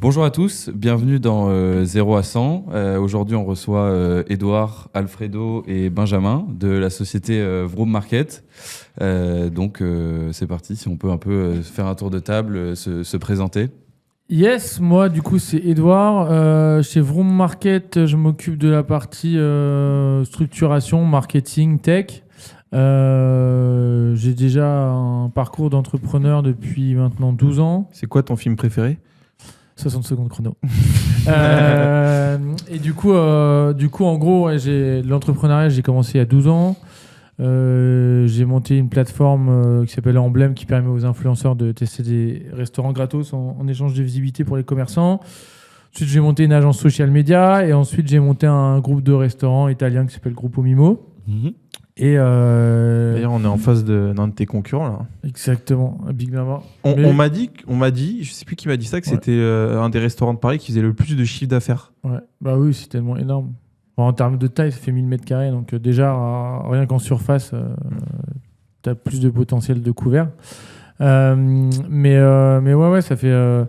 Bonjour à tous, bienvenue dans 0 à 100. Aujourd'hui, on reçoit Edouard, Alfredo et Benjamin de la société Vroom Market. C'est parti, si on peut un peu faire un tour de table, se présenter. Yes, moi du coup c'est Edouard. Chez Vroom Market, je m'occupe de la partie structuration, marketing, tech. J'ai déjà un parcours d'entrepreneur depuis maintenant 12 ans. C'est quoi ton film préféré ? 60 secondes chrono. Et du coup, en gros, l'entrepreneuriat, j'ai commencé il y a 12 ans. J'ai monté une plateforme qui s'appelle Emblème qui permet aux influenceurs de tester des restaurants gratos en échange de visibilité pour les commerçants. Ensuite, j'ai monté une agence social media et ensuite, j'ai monté un groupe de restaurants italiens qui s'appelle Gruppo Mimo. Mm-hmm. Et D'ailleurs, on est en face d'un de tes concurrents là. Exactement, Big Mama. On m'a dit, je sais plus qui m'a dit ça, que c'était un des restaurants de Paris qui faisait le plus de chiffre d'affaires. Ouais, bah oui, c'est tellement énorme. En termes de taille, ça fait 1000 mètres carrés. Donc déjà, rien qu'en surface, tu as plus de potentiel de couvert. Mais ouais, ça fait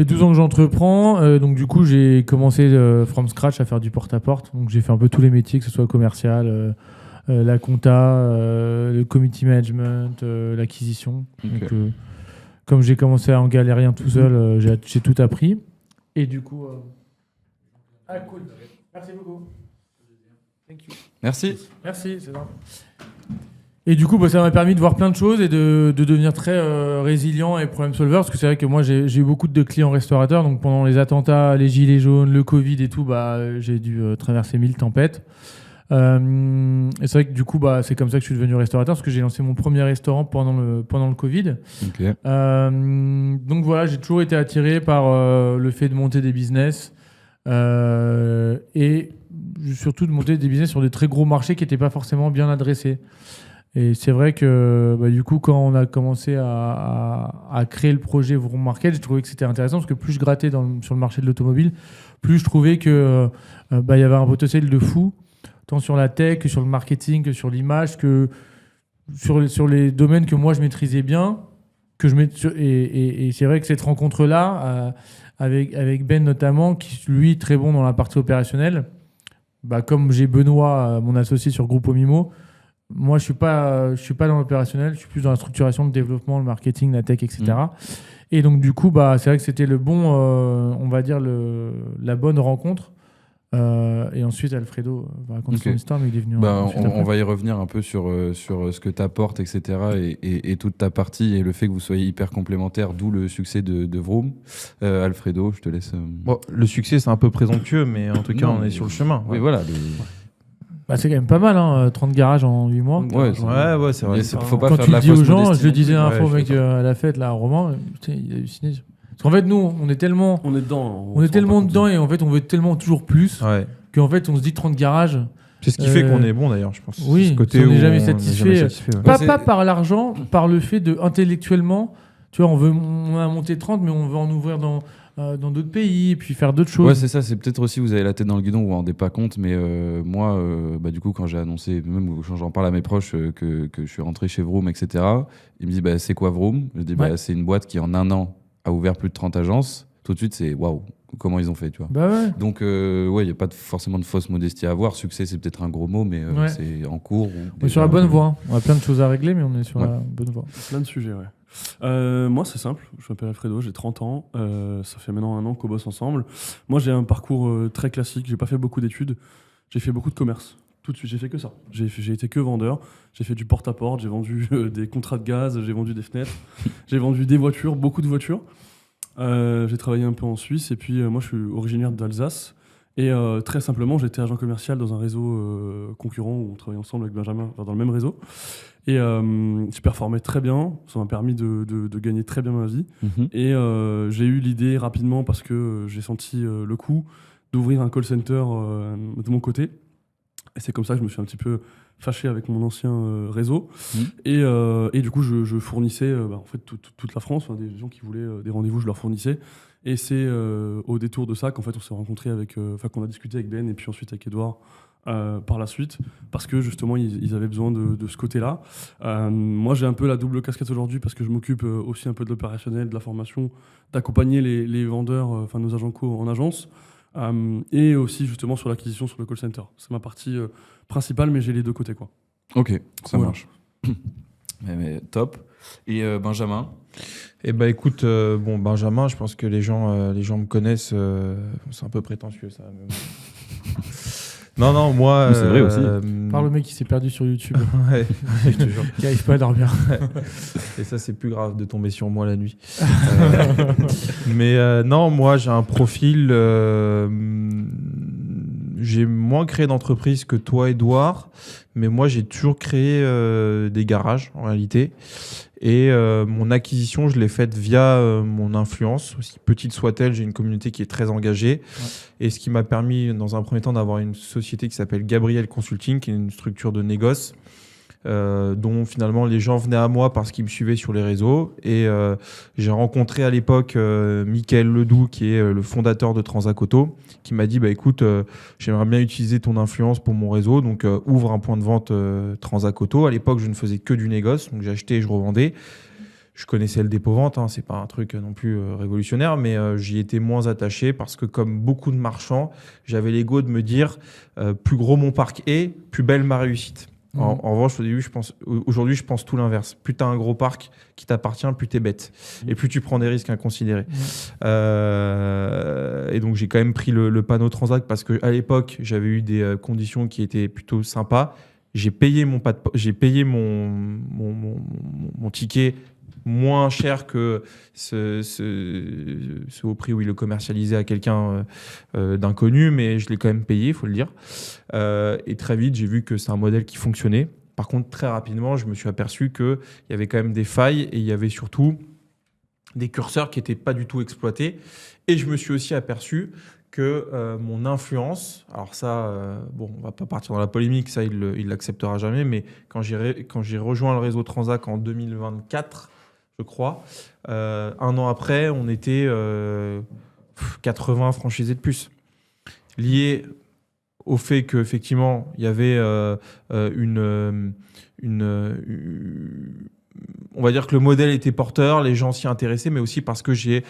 12 ans que j'entreprends. Donc du coup, j'ai commencé from scratch à faire du porte-à-porte. Donc j'ai fait un peu tous les métiers, que ce soit commercial, la compta, le community management, l'acquisition. Okay. Donc, comme j'ai commencé en galérien tout seul, j'ai tout appris. Et du coup... Ah cool. Merci beaucoup. Thank you. Merci, c'est ça. Et du coup, ça m'a permis de voir plein de choses et de devenir très résilient et problem solver. Parce que c'est vrai que moi, j'ai eu beaucoup de clients restaurateurs. Donc pendant les attentats, les gilets jaunes, le Covid et tout, j'ai dû traverser 1000 tempêtes. Et c'est vrai que du coup, c'est comme ça que je suis devenu restaurateur. Parce que j'ai lancé mon premier restaurant pendant le Covid. Okay. Donc voilà, j'ai toujours été attiré par le fait de monter des business. Et surtout de monter des business sur des très gros marchés qui n'étaient pas forcément bien adressés. Et c'est vrai que du coup, quand on a commencé à créer le projet Vroom Market, j'ai trouvé que c'était intéressant parce que plus je grattais sur le marché de l'automobile, plus je trouvais que y avait un potentiel de fou, tant sur la tech que sur le marketing, que sur l'image, que sur les domaines que moi je maîtrisais bien. Et c'est vrai que cette rencontre-là, avec Ben notamment, qui lui très bon dans la partie opérationnelle, comme j'ai Benoît, mon associé sur Gruppo Mimo, moi je suis pas dans l'opérationnel, je suis plus dans la structuration, le développement, le marketing, la tech, etc. Et donc du coup, c'est vrai que c'était le bon, on va dire la bonne rencontre. Et ensuite, Alfredo va raconter son histoire, mais il est venu. On va y revenir un peu sur ce que tu apportes, etc. Et toute ta partie et le fait que vous soyez hyper complémentaires, d'où le succès de Vroom. Alfredo, je te laisse. Bon, le succès, c'est un peu présomptueux, mais en tout cas, on est sur le chemin. Oui, voilà. C'est quand même pas mal, 30 garages en 8 mois. Ouais, c'est vrai. Faut pas quand faire tu de la dis aux fausse gens, modestie. je le disais un fois au mec à la fête, là, Romain, il a halluciné. Parce qu'en fait, nous, on est tellement. On est dedans. On est tellement dedans et en fait, on veut tellement toujours plus qu'en fait, on se dit 30 garages. C'est ce qui fait qu'on est bon d'ailleurs, je pense. Oui, ce côté on n'est jamais satisfait. Pas Pas par l'argent, par le fait de intellectuellement. Tu vois, on a monté 30, mais on veut en ouvrir dans d'autres pays et puis faire d'autres choses. Ouais, c'est ça. C'est peut-être aussi vous avez la tête dans le guidon, vous vous rendez pas compte. Mais moi, du coup, quand j'ai annoncé, même quand j'en parle à mes proches que je suis rentré chez Vroom, etc., ils me disent c'est quoi Vroom ? Je dis c'est une boîte qui en un an a ouvert plus de 30 agences. Tout de suite, c'est waouh, comment ils ont fait, tu vois. Donc, il n'y a pas forcément de fausse modestie à avoir. Succès, c'est peut-être un gros mot, mais c'est en cours. On est sur la bonne voie. On a plein de choses à régler, mais on est sur la bonne voie. Plein de sujets, ouais. Moi, c'est simple. Je m'appelle Alfredo, j'ai 30 ans. Ça fait maintenant 1 an qu'on bosse ensemble. Moi, j'ai un parcours très classique. J'ai pas fait beaucoup d'études. J'ai fait beaucoup de commerce. Tout de suite, j'ai fait que ça. J'ai été que vendeur. J'ai fait du porte-à-porte. J'ai vendu des contrats de gaz. J'ai vendu des fenêtres. J'ai vendu des voitures, beaucoup de voitures. J'ai travaillé un peu en Suisse et puis moi je suis originaire d'Alsace et très simplement j'étais agent commercial dans un réseau concurrent où on travaillait ensemble avec Benjamin dans le même réseau et je performais très bien, ça m'a permis de gagner très bien ma vie et j'ai eu l'idée rapidement parce que j'ai senti le coup d'ouvrir un call center de mon côté et c'est comme ça que je me suis un petit peu fâché avec mon ancien réseau et du coup je fournissais en fait toute la France, des gens qui voulaient des rendez-vous je leur fournissais Et c'est au détour de ça qu'en fait on s'est rencontrés qu'on a discuté avec Ben et puis ensuite avec Edouard par la suite, parce que justement ils avaient besoin de ce côté-là. Moi j'ai un peu la double casquette aujourd'hui parce que je m'occupe aussi un peu de l'opérationnel, de la formation, d'accompagner les vendeurs, nos agents co en agence, et aussi justement sur l'acquisition sur le call center. C'est ma partie principale, mais j'ai les deux côtés, quoi. Ok, ça Voilà. marche. Mais top. Et Benjamin? Eh ben écoute, Benjamin, je pense que les gens me connaissent. C'est un peu prétentieux ça. Mais bon. Non, moi. Mais c'est vrai aussi. Par le mec qui s'est perdu sur YouTube, Ouais, je te jure. qui n'arrive pas à dormir. Et ça, c'est plus grave de tomber sur moi la nuit. Mais non, moi, j'ai un profil. J'ai moins créé d'entreprise que toi, Edouard. Mais moi, j'ai toujours créé des garages, en réalité. Et mon acquisition, je l'ai faite via mon influence. Aussi petite soit-elle, j'ai une communauté qui est très engagée. Ouais. Et ce qui m'a permis, dans un premier temps, d'avoir une société qui s'appelle Gabriel Consulting, qui est une structure de négoce, dont finalement les gens venaient à moi parce qu'ils me suivaient sur les réseaux. Et j'ai rencontré à l'époque Mickaël Ledoux, qui est le fondateur de Transac Auto, qui m'a dit écoute, j'aimerais bien utiliser ton influence pour mon réseau, donc ouvre un point de vente Transac Auto. À l'époque, je ne faisais que du négoce, donc j'achetais et je revendais. Je connaissais le dépôt-vente, c'est pas un truc non plus révolutionnaire, mais j'y étais moins attaché parce que, comme beaucoup de marchands, j'avais l'ego de me dire plus gros mon parc est, plus belle ma réussite. En revanche, au début, aujourd'hui, je pense tout l'inverse. Plus tu as un gros parc qui t'appartient, plus tu es bête. Et plus tu prends des risques inconsidérés. Et donc, j'ai quand même pris le panneau Transac parce qu'à l'époque, j'avais eu des conditions qui étaient plutôt sympas. J'ai payé mon ticket moins cher que ce au prix où il le commercialisait à quelqu'un d'inconnu, mais je l'ai quand même payé, il faut le dire. Et très vite, j'ai vu que c'est un modèle qui fonctionnait. Par contre, très rapidement, je me suis aperçu qu'il y avait quand même des failles et il y avait surtout des curseurs qui n'étaient pas du tout exploités. Et je me suis aussi aperçu que mon influence, alors ça, on va pas partir dans la polémique, ça il l'acceptera jamais, mais quand j'ai rejoint le réseau Transac en 2024, je crois. Un an après, on était 80 franchisés de plus. Lié au fait qu'effectivement, il y avait on va dire que le modèle était porteur, les gens s'y intéressaient, mais aussi parce que j'ai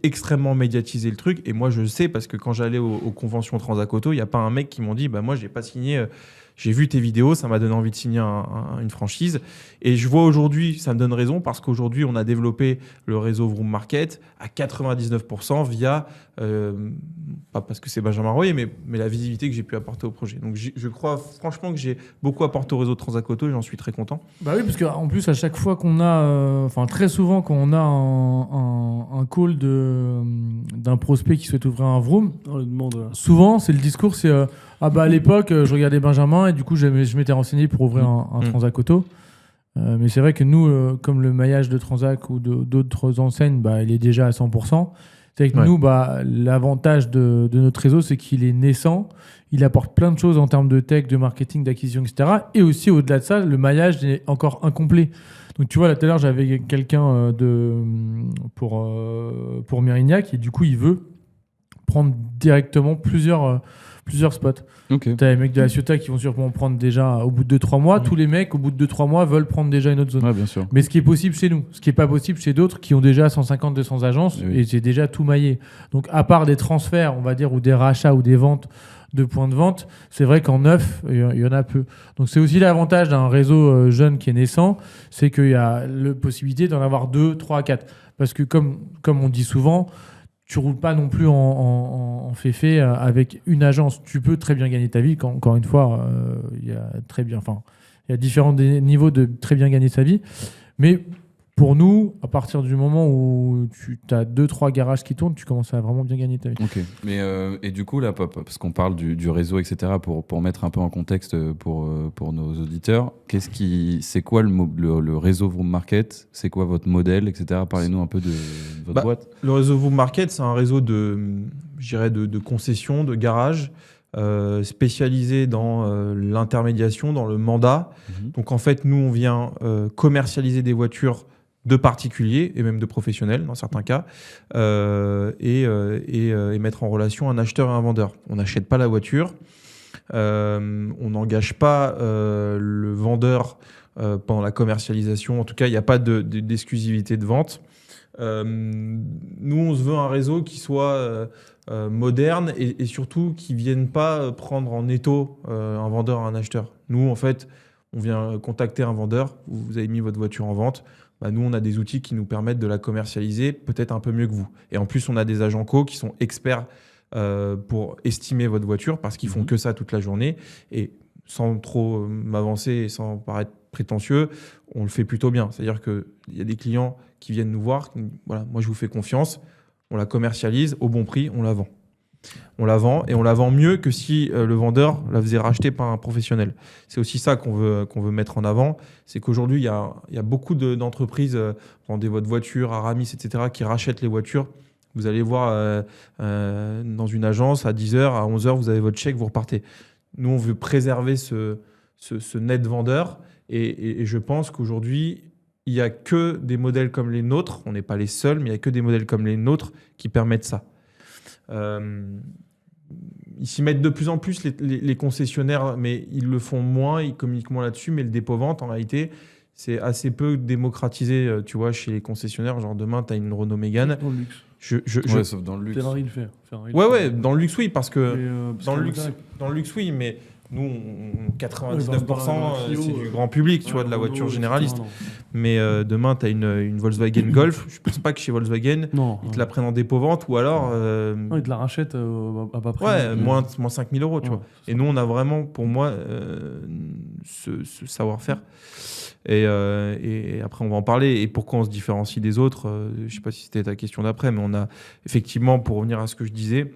extrêmement médiatisé le truc. Et moi, je le sais, parce que quand j'allais aux conventions Transac Auto, il n'y a pas un mec qui m'ont dit moi, j'ai pas signé... J'ai vu tes vidéos, ça m'a donné envie de signer une franchise. Et je vois aujourd'hui, ça me donne raison, parce qu'aujourd'hui, on a développé le réseau Vroom Market à 99% via, pas parce que c'est Benjamin Royer, mais la visibilité que j'ai pu apporter au projet. Donc je crois franchement que j'ai beaucoup apporté au réseau Transac Auto et j'en suis très content. Bah oui, parce qu'en plus, à chaque fois qu'on a, très souvent, quand on a un call d'un prospect qui souhaite ouvrir un Vroom, on lui demande, souvent, c'est le discours, c'est à l'époque, je regardais Benjamin et du coup, je m'étais renseigné pour ouvrir un Transac Auto. Mais c'est vrai que nous, comme le maillage de Transac ou d'autres enseignes, il est déjà à 100%. C'est que nous, l'avantage de notre réseau, c'est qu'il est naissant. Il apporte plein de choses en termes de tech, de marketing, d'acquisition, etc. Et aussi, au-delà de ça, le maillage est encore incomplet. Donc, tu vois, là, tout à l'heure, j'avais quelqu'un pour Mérignac et du coup, il veut prendre directement plusieurs spots. Okay. Tu as les mecs de la Ciotat qui vont sûrement prendre déjà au bout de 2-3 mois. Tous les mecs, au bout de 2-3 mois, veulent prendre déjà une autre zone. Ouais, bien sûr. Mais ce qui est possible chez nous, ce qui n'est pas possible chez d'autres qui ont déjà 150-200 agences et c'est déjà tout maillé. Donc, à part des transferts, on va dire, ou des rachats ou des ventes de points de vente, c'est vrai qu'en neuf, il y en a peu. Donc, c'est aussi l'avantage d'un réseau jeune qui est naissant, c'est qu'il y a la possibilité d'en avoir 2, 3, 4. Parce que, comme on dit souvent, tu roules pas non plus en féfé avec une agence. Tu peux très bien gagner ta vie. Encore une fois, il y a différents niveaux de très bien gagner sa vie. Mais pour nous, à partir du moment où tu as 2-3 garages qui tournent, tu commences à vraiment bien gagner ta vie. Ok. Mais et du coup, là, parce qu'on parle du réseau, etc., pour mettre un peu en contexte pour nos auditeurs, c'est quoi le réseau Vroom Market ? C'est quoi votre modèle, etc. Parlez-nous un peu de votre boîte. Le réseau Vroom Market, c'est un réseau de concessions, de garages, spécialisé dans l'intermédiation, dans le mandat. Donc en fait, nous, on vient commercialiser des voitures de particuliers et même de professionnels dans certains cas, et mettre en relation un acheteur et un vendeur. On n'achète pas la voiture, on n'engage pas le vendeur pendant la commercialisation. En tout cas, il n'y a pas d'exclusivité de vente. Nous, on se veut un réseau qui soit moderne et surtout qui ne vienne pas prendre en étau un vendeur à un acheteur. Nous, en fait, on vient contacter un vendeur, vous avez mis votre voiture en vente, bah nous, on a des outils qui nous permettent de la commercialiser peut-être un peu mieux que vous. Et en plus, on a des agents co qui sont experts pour estimer votre voiture parce qu'ils font que ça toute la journée. Et sans trop m'avancer et sans paraître prétentieux, on le fait plutôt bien. C'est-à-dire qu'il y a des clients qui viennent nous voir, voilà, moi je vous fais confiance, on la commercialise au bon prix, on la vend. On la vend et on la vend mieux que si le vendeur la faisait racheter par un professionnel. C'est aussi ça qu'on veut mettre en avant. C'est qu'aujourd'hui, il y a beaucoup d'entreprises, vendez votre voiture, Aramis, etc., qui rachètent les voitures. Vous allez voir dans une agence, à 10h, à 11h, vous avez votre chèque, vous repartez. Nous, on veut préserver ce net vendeur et je pense qu'aujourd'hui, il n'y a que des modèles comme les nôtres, on n'est pas les seuls, mais il n'y a que des modèles comme les nôtres qui permettent ça. Ils s'y mettent de plus en plus, les concessionnaires, mais ils le font moins, ils communiquent moins là-dessus, mais le dépôt-vente, en réalité, c'est assez peu démocratisé, tu vois, chez les concessionnaires. Genre demain, tu as une Renault Mégane. Dans le luxe. Ouais, sauf dans le luxe. Ferrari le fait. Ouais, dans le luxe, oui, parce que dans le dans luxe, oui, mais nous, 99%, Ouais, c'est du grand public, tu vois, de la voiture généraliste. Mais demain, tu as une Volkswagen Golf. Je pense pas que chez Volkswagen, ils te la prennent en dépôt-vente ou alors... Non, ils te la rachètent à bas prix. Ouais, moins 5 000 euros, tu vois. Et nous, on a vraiment, pour moi, ce savoir-faire. Et après, on va en parler. Et pourquoi on se différencie des autres, je sais pas si c'était ta question d'après, mais on a effectivement, pour revenir à ce que je disais,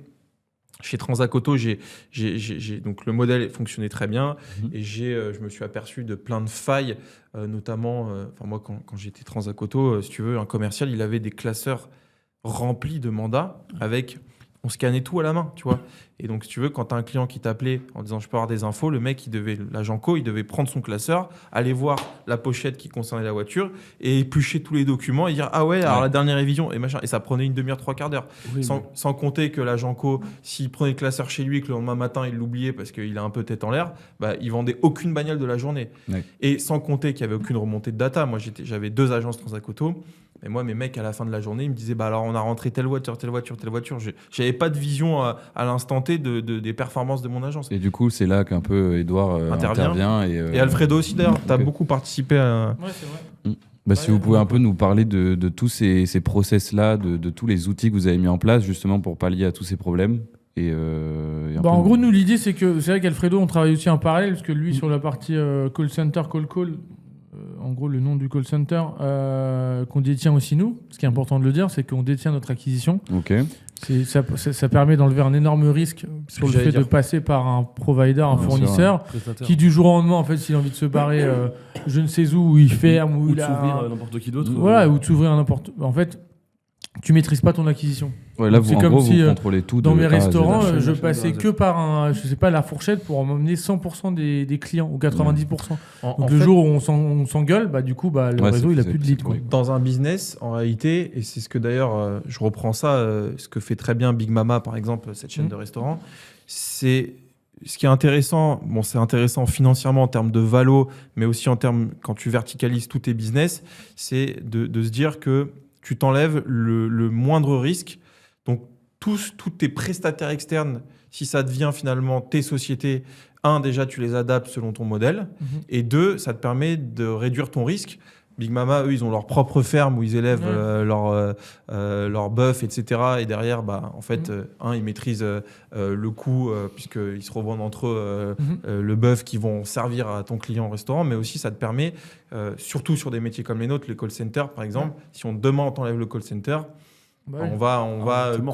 chez Transac Auto, donc le modèle fonctionnait très bien et je me suis aperçu de plein de failles, notamment, moi quand j'étais Transac Auto, si tu veux, un commercial, il avait des classeurs remplis de mandats avec... On scannait tout à la main, tu vois. Et donc, si tu veux, quand tu as un client qui t'appelait en disant « je peux avoir des infos », le mec, l'agent co, il devait prendre son classeur, aller voir la pochette qui concernait la voiture et éplucher tous les documents et dire « ah ouais, alors la dernière révision » et machin. Et ça prenait une demi-heure, 3/4 d'heure. Oui, sans compter que l'agent co, s'il prenait le classeur chez lui et que le lendemain matin, il l'oubliait parce qu'il a un peu tête en l'air, bah, il vendait aucune bagnole de la journée. Ouais. Et sans compter qu'il n'y avait aucune remontée de data. Moi, j'avais 2 agences Transac Auto. Et moi, mes mecs, à la fin de la journée, ils me disaient, bah alors on a rentré telle voiture. J'avais pas de vision à l'instant T des performances de mon agence. Et du coup, c'est là qu'un peu Edouard intervient. Et Alfredo aussi, d'ailleurs. Tu as beaucoup participé à... Ouais, c'est vrai. Bah, si vous pouvez un peu nous parler de tous ces process-là, de tous les outils que vous avez mis en place, justement, pour pallier à tous ces problèmes. En gros, nous, l'idée, c'est vrai qu'Alfredo, on travaille aussi en parallèle, parce que lui, sur la partie call center, call, en gros, le nom du call center qu'on détient aussi nous. Ce qui est important de le dire, c'est qu'on détient notre acquisition. Ok. Ça permet d'enlever un énorme risque sur le fait de passer par un provider, un fournisseur, qui du jour au lendemain, en fait, s'il a envie de se barrer, je ne sais où il ferme, ou de s'ouvrir à n'importe qui d'autre. Voilà, ou de s'ouvrir à n'importe. En fait, tu maîtrises pas ton acquisition. Ouais, là, vous, en gros, vous contrôlez tout. Dans mes restaurants, je passais que par la fourchette pour emmener 100% des clients, ou 90%. Donc le jour où on s'engueule, bah, du coup, le réseau, il a plus de lead. Dans un business, en réalité, et c'est ce que d'ailleurs, je reprends ça, ce que fait très bien Big Mama, par exemple, cette chaîne de restaurants, c'est... Ce qui est intéressant, c'est intéressant financièrement en termes de valo, mais aussi en termes, quand tu verticalises tous tes business, c'est de se dire que tu t'enlèves le moindre risque. Donc, tous tes prestataires externes, si ça devient finalement tes sociétés, déjà, tu les adaptes selon ton modèle. Et 2, ça te permet de réduire ton risque. Big Mama, eux, ils ont leur propre ferme où ils élèvent leur bœuf, etc. Et derrière, en fait, ils maîtrisent le coût puisqu'ils se revendent entre eux le bœuf qu'ils vont servir à ton client au restaurant. Mais aussi, ça te permet, surtout sur des métiers comme les nôtres, les call centers, par exemple, si demain, on t'enlève le call center, on va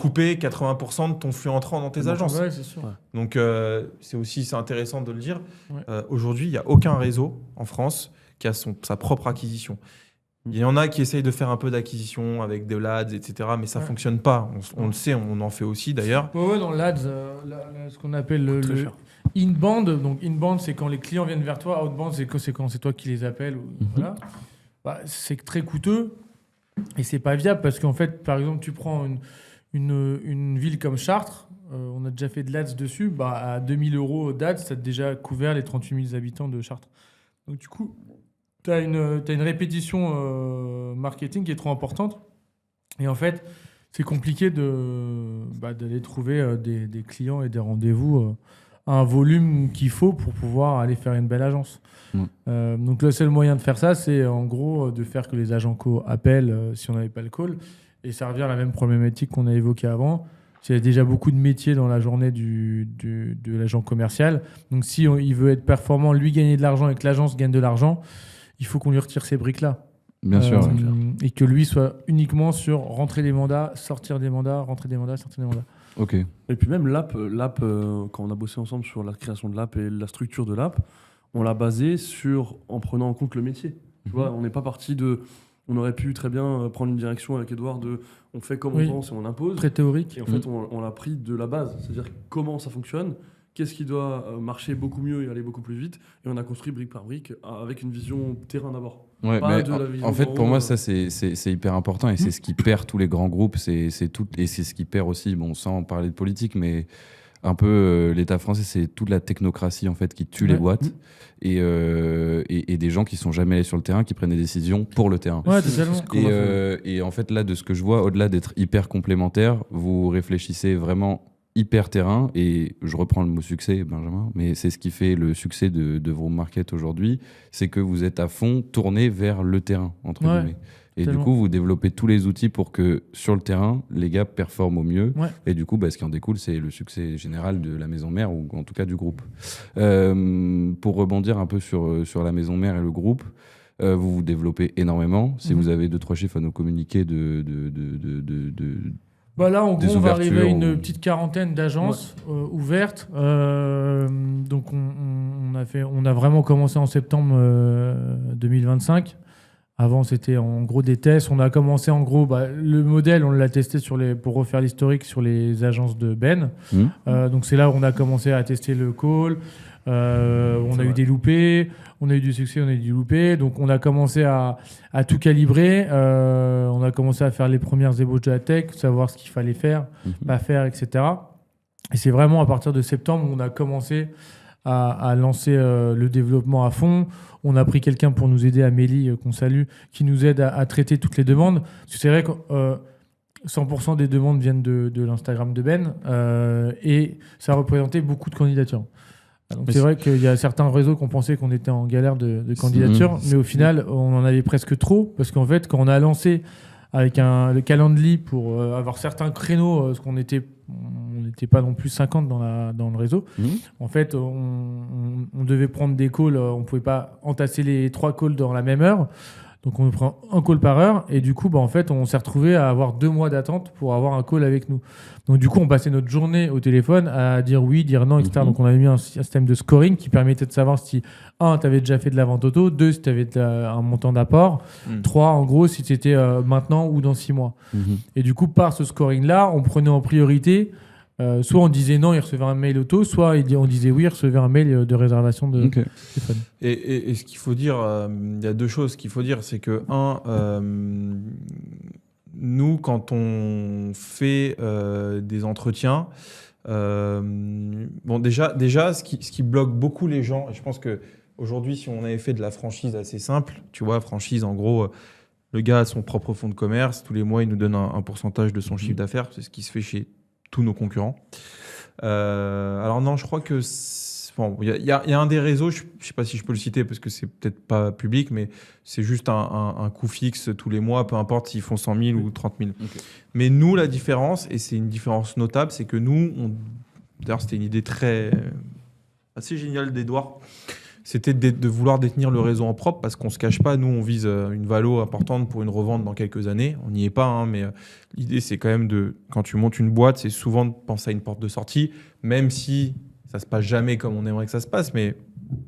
couper 80% de ton flux entrant dans tes agences. Ouais, c'est sûr. Donc, c'est intéressant de le dire. Aujourd'hui, il n'y a aucun réseau en France qui a sa propre acquisition. Il y en a qui essayent de faire un peu d'acquisition avec des LADs, etc. Mais ça ne fonctionne pas. On le sait, on en fait aussi d'ailleurs. Ouais, dans LADs, ce qu'on appelle le inbound. Donc inbound, c'est quand les clients viennent vers toi. Outbound, c'est quand c'est toi qui les appelles. Voilà. C'est très coûteux. Et c'est pas viable parce qu'en fait, par exemple, tu prends une ville comme Chartres, on a déjà fait de l'ADS dessus, bah, à 2000 € d'ADS, ça a déjà couvert les 38 000 habitants de Chartres. Donc du coup, tu as une répétition marketing qui est trop importante. Et en fait, c'est compliqué d'aller trouver des clients et des rendez-vous à un volume qu'il faut pour pouvoir aller faire une belle agence. Donc le seul moyen de faire ça, c'est en gros de faire que les agents co appellent si on n'avait pas le call. Et ça revient à la même problématique qu'on a évoquée avant. Il y a déjà beaucoup de métiers dans la journée de l'agent commercial. Donc si il veut être performant, lui gagner de l'argent et que l'agence gagne de l'argent, il faut qu'on lui retire ces briques-là. Bien sûr. Et que lui soit uniquement sur rentrer des mandats, sortir des mandats, rentrer des mandats, sortir des mandats. Ok. Et puis même l'app, quand on a bossé ensemble sur la création de l'app et la structure de l'app, on l'a basé en prenant en compte le métier. Tu vois, on n'est pas parti de... On aurait pu très bien prendre une direction avec Edouard de on fait comme on pense et on impose. Très théorique. Et en fait, on l'a pris de la base. C'est-à-dire comment ça fonctionne, qu'est-ce qui doit marcher beaucoup mieux et aller beaucoup plus vite. Et on a construit brique par brique avec une vision terrain d'abord. Ouais, en fait, pour moi, ça, c'est hyper important et c'est ce qui perd tous les grands groupes. Et c'est ce qui perd aussi, bon, sans parler de politique, mais un peu l'État français, c'est toute la technocratie en fait qui tue les boîtes et des gens qui sont jamais allés sur le terrain, qui prennent des décisions pour le terrain. Ouais, totalement. Et en fait, là, de ce que je vois, au-delà d'être hyper complémentaires, vous réfléchissez vraiment hyper terrain, et je reprends le mot succès, Benjamin, mais c'est ce qui fait le succès de Vroom Market aujourd'hui, c'est que vous êtes à fond tourné vers le terrain, entre guillemets. Et du coup, vous développez tous les outils pour que sur le terrain, les gars performent au mieux. Et du coup, ce qui en découle, c'est le succès général de la maison mère, ou en tout cas du groupe. Pour rebondir un peu sur la maison mère et le groupe, vous vous développez énormément. Si vous avez 2-3 chiffres à nous communiquer là, en gros, on va arriver à une petite quarantaine d'agences ouvertes. Donc, on a vraiment commencé en septembre 2025. Avant, c'était en gros des tests. On a commencé en gros, le modèle, on l'a testé pour refaire l'historique sur les agences de Ben. Donc, c'est là où on a commencé à tester le call. On a eu des loupés, on a eu du succès, on a eu du loupé. Donc, on a commencé à tout calibrer. On a commencé à faire les premières ébauches de la tech, savoir ce qu'il fallait faire, pas faire, etc. Et c'est vraiment à partir de septembre où on a commencé à lancer le développement à fond. On a pris quelqu'un pour nous aider, Amélie, qu'on salue, qui nous aide à traiter toutes les demandes. Parce que c'est vrai que 100% des demandes viennent de l'Instagram de Ben et ça représentait beaucoup de candidatures. Donc c'est vrai qu'il y a certains réseaux qui ont pensé qu'on était en galère de candidatures, mais au final, on en avait presque trop, parce qu'en fait, quand on a lancé avec le Calendly pour avoir certains créneaux, parce qu'on n'était pas non plus 50 dans le réseau. En fait, on devait prendre des calls, on ne pouvait pas entasser les 3 calls dans la même heure. Donc, on prend un call par heure. Et du coup, en fait, on s'est retrouvé à avoir 2 mois d'attente pour avoir un call avec nous. Donc, du coup, on passait notre journée au téléphone à dire oui, dire non, etc. Donc, on avait mis un système de scoring qui permettait de savoir si, 1, tu avais déjà fait de la vente auto, 2, si tu avais un montant d'apport, 3, en gros, si c'était maintenant ou dans 6 mois. Et du coup, par ce scoring-là, on prenait en priorité... soit on disait non, il recevait un mail auto, soit on disait oui, il recevait un mail de réservation de téléphone. Et ce qu'il faut dire, il y a 2 choses qu'il faut dire, c'est que nous, quand on fait des entretiens, déjà ce qui bloque beaucoup les gens, et je pense que aujourd'hui, si on avait fait de la franchise assez simple, tu vois, franchise en gros. Le gars a son propre fonds de commerce, tous les mois il nous donne un pourcentage de son chiffre d'affaires, c'est ce qui se fait chez tous nos concurrents. Alors non, je crois que... Il y a un des réseaux, je ne sais pas si je peux le citer parce que c'est peut-être pas public, mais c'est juste un coût fixe tous les mois, peu importe s'ils font 100 000 ou 30 000. Mais nous, la différence, et c'est une différence notable, c'est que nous, d'ailleurs c'était une idée assez géniale d'Edouard, c'était de vouloir détenir le réseau en propre, parce qu'on ne se cache pas, nous on vise une valo importante pour une revente dans quelques années, on n'y est pas, mais l'idée c'est quand même quand tu montes une boîte, c'est souvent de penser à une porte de sortie, même si ça ne se passe jamais comme on aimerait que ça se passe, mais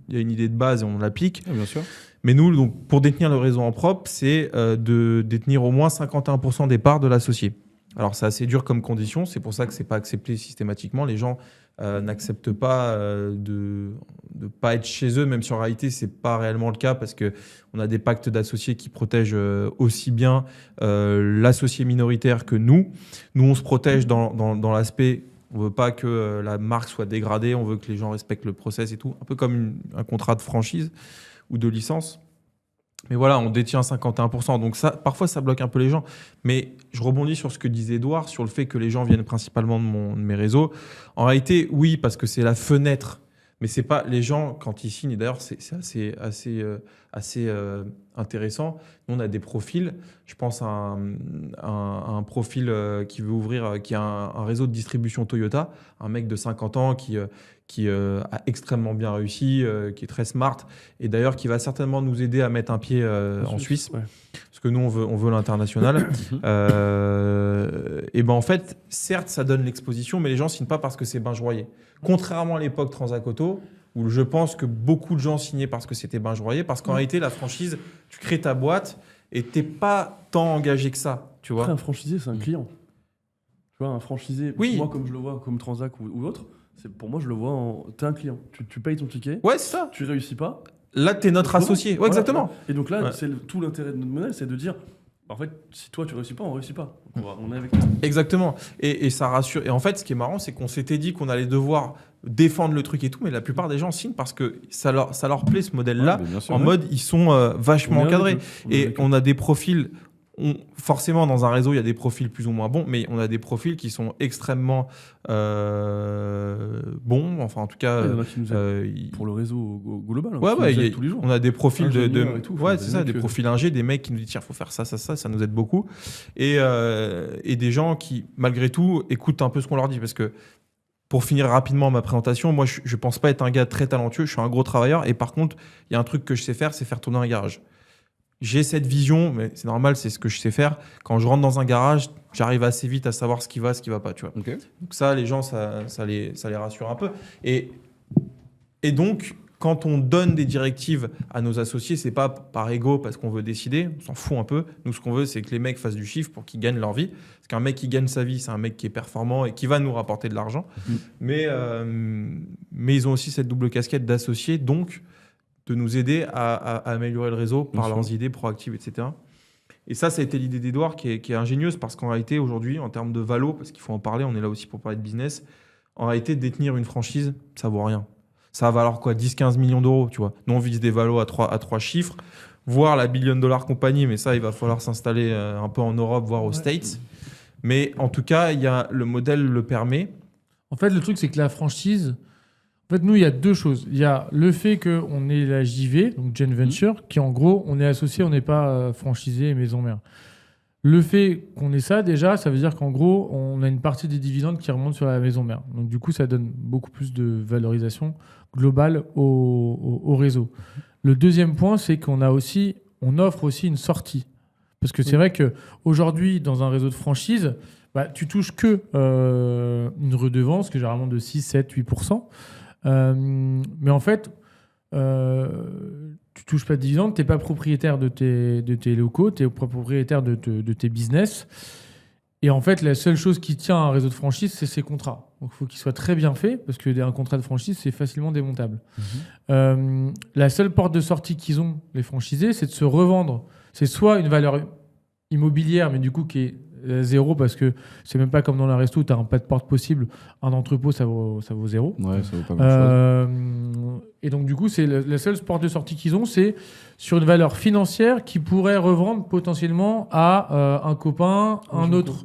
il y a une idée de base et on l'applique. Bien sûr. Mais nous, donc, pour détenir le réseau en propre, c'est de détenir au moins 51% des parts de l'associé. Alors c'est assez dur comme condition, c'est pour ça que ce n'est pas accepté systématiquement. Les gens n'acceptent pas de pas être chez eux, même si en réalité c'est pas réellement le cas parce que on a des pactes d'associés qui protègent aussi bien l'associé minoritaire que nous. Nous, on se protège dans l'aspect, on veut pas que la marque soit dégradée, on veut que les gens respectent le process et tout, un peu comme un contrat de franchise ou de licence. Mais voilà, on détient 51%, donc ça, parfois ça bloque un peu les gens. Mais je rebondis sur ce que disait Edouard, sur le fait que les gens viennent principalement de mes réseaux. En réalité, oui, parce que c'est la fenêtre. Mais c'est pas les gens quand ils signent. Et d'ailleurs, c'est assez intéressant. Nous, on a des profils. Je pense à un profil qui veut ouvrir, qui a un réseau de distribution Toyota, un mec de 50 ans qui a extrêmement bien réussi, qui est très smart, et d'ailleurs qui va certainement nous aider à mettre un pied en Suisse, ouais. parce que nous, on veut l'international. Et ben en fait, certes, ça donne l'exposition, mais les gens signent pas parce que c'est Binge Royer. Contrairement à l'époque Transacoto, où je pense que beaucoup de gens signaient parce que c'était Binge Royer, parce qu'en réalité, la franchise, tu crées ta boîte et t'es pas tant engagé que ça, tu vois. Après, un franchisé, c'est un client. Tu vois, un franchisé, Oui. moi, comme je le vois, comme Transac ou autre, pour moi, je le vois en. T'es un client. Tu payes ton ticket. Ouais, c'est ça. Tu réussis pas. Là, t'es notre associé. Ouais, Voilà. exactement. Et donc là, Ouais. tout l'intérêt de notre modèle, c'est de dire, en fait, si toi tu réussis pas, on réussit pas. On est avec toi. Exactement. Et ça rassure. Et en fait, ce qui est marrant, c'est qu'on s'était dit qu'on allait devoir défendre le truc et tout, mais la plupart des gens signent parce que ça leur plaît, ce modèle-là. Ouais, bien sûr, En mode, ils sont vachement On est encadrés. avec eux. On est Et avec eux. on a des profils. Forcément, dans un réseau, il y a des profils plus ou moins bons, mais on a des profils qui sont extrêmement bons. Enfin, en tout cas, Ouais, il y en a qui nous aident ils- pour le réseau global. hein, Ouais, qui ouais, nous il y aident a- tous les jours. on a des profils Ingénieurs et tout, ouais, enfin, c'est des ça, mecs, des profils ingé, des mecs qui nous disent tiens, faut faire ça, ça nous aide beaucoup. Et des gens qui, malgré tout, écoutent un peu ce qu'on leur dit, parce que pour finir rapidement ma présentation, moi, je pense pas être un gars très talentueux, je suis un gros travailleur, et par contre, il y a un truc que je sais faire, c'est faire tourner un garage. J'ai cette vision, mais c'est normal, c'est ce que je sais faire. Quand je rentre dans un garage, j'arrive assez vite à savoir ce qui va pas, tu vois. Ok. Donc ça, les gens, ça les rassure un peu. Et donc, quand on donne des directives à nos associés, c'est pas par ego parce qu'on veut décider, on s'en fout un peu. Nous, ce qu'on veut, c'est que les mecs fassent du chiffre pour qu'ils gagnent leur vie. Parce qu'un mec qui gagne sa vie, c'est un mec qui est performant et qui va nous rapporter de l'argent. Mais ils ont aussi cette double casquette d'associés, donc de nous aider à améliorer le réseau par Bien leurs sûr. idées proactives, etc. Et ça a été l'idée d'Edouard qui est ingénieuse parce qu'en réalité, aujourd'hui, en termes de valo, parce qu'il faut en parler, on est là aussi pour parler de business, en réalité, détenir une franchise, ça vaut rien. Ça va valoir quoi, 10-15 millions d'euros, tu vois. Nous, on vise des valos à trois chiffres, voire la billion-dollar compagnie, mais ça, il va falloir s'installer un peu en Europe, voire aux States. Mais en tout cas, le modèle le permet. En fait, le truc, c'est que la franchise. En fait, nous, il y a deux choses. Il y a le fait qu'on est la JV, donc Joint Venture, qui en gros, on est associé, on n'est pas franchisé et maison mère. Le fait qu'on ait ça, déjà, ça veut dire qu'en gros, on a une partie des dividendes qui remonte sur la maison mère. Donc, du coup, ça donne beaucoup plus de valorisation globale au réseau. Le deuxième point, c'est qu'on offre aussi une sortie. Parce que c'est vrai qu'aujourd'hui, dans un réseau de franchise, tu touches que une redevance, qui est généralement de 6, 7, 8%. Mais en fait, tu touches pas de dividendes, tu n'es pas propriétaire de tes locaux, tu es propriétaire de tes business. Et en fait, la seule chose qui tient un réseau de franchise, c'est ses contrats. Donc, il faut qu'il soit très bien fait, parce qu'un contrat de franchise, c'est facilement démontable. La seule porte de sortie qu'ils ont, les franchisés, c'est de se revendre. C'est soit une valeur immobilière, mais du coup, qui est zéro, parce que c'est même pas comme dans la resto où tu n'as pas de porte possible. Un entrepôt, ça vaut zéro. Ouais, ça vaut pas grand-chose. Et donc, du coup, c'est la seule porte de sortie qu'ils ont, c'est sur une valeur financière qui pourrait revendre potentiellement à un copain, un autre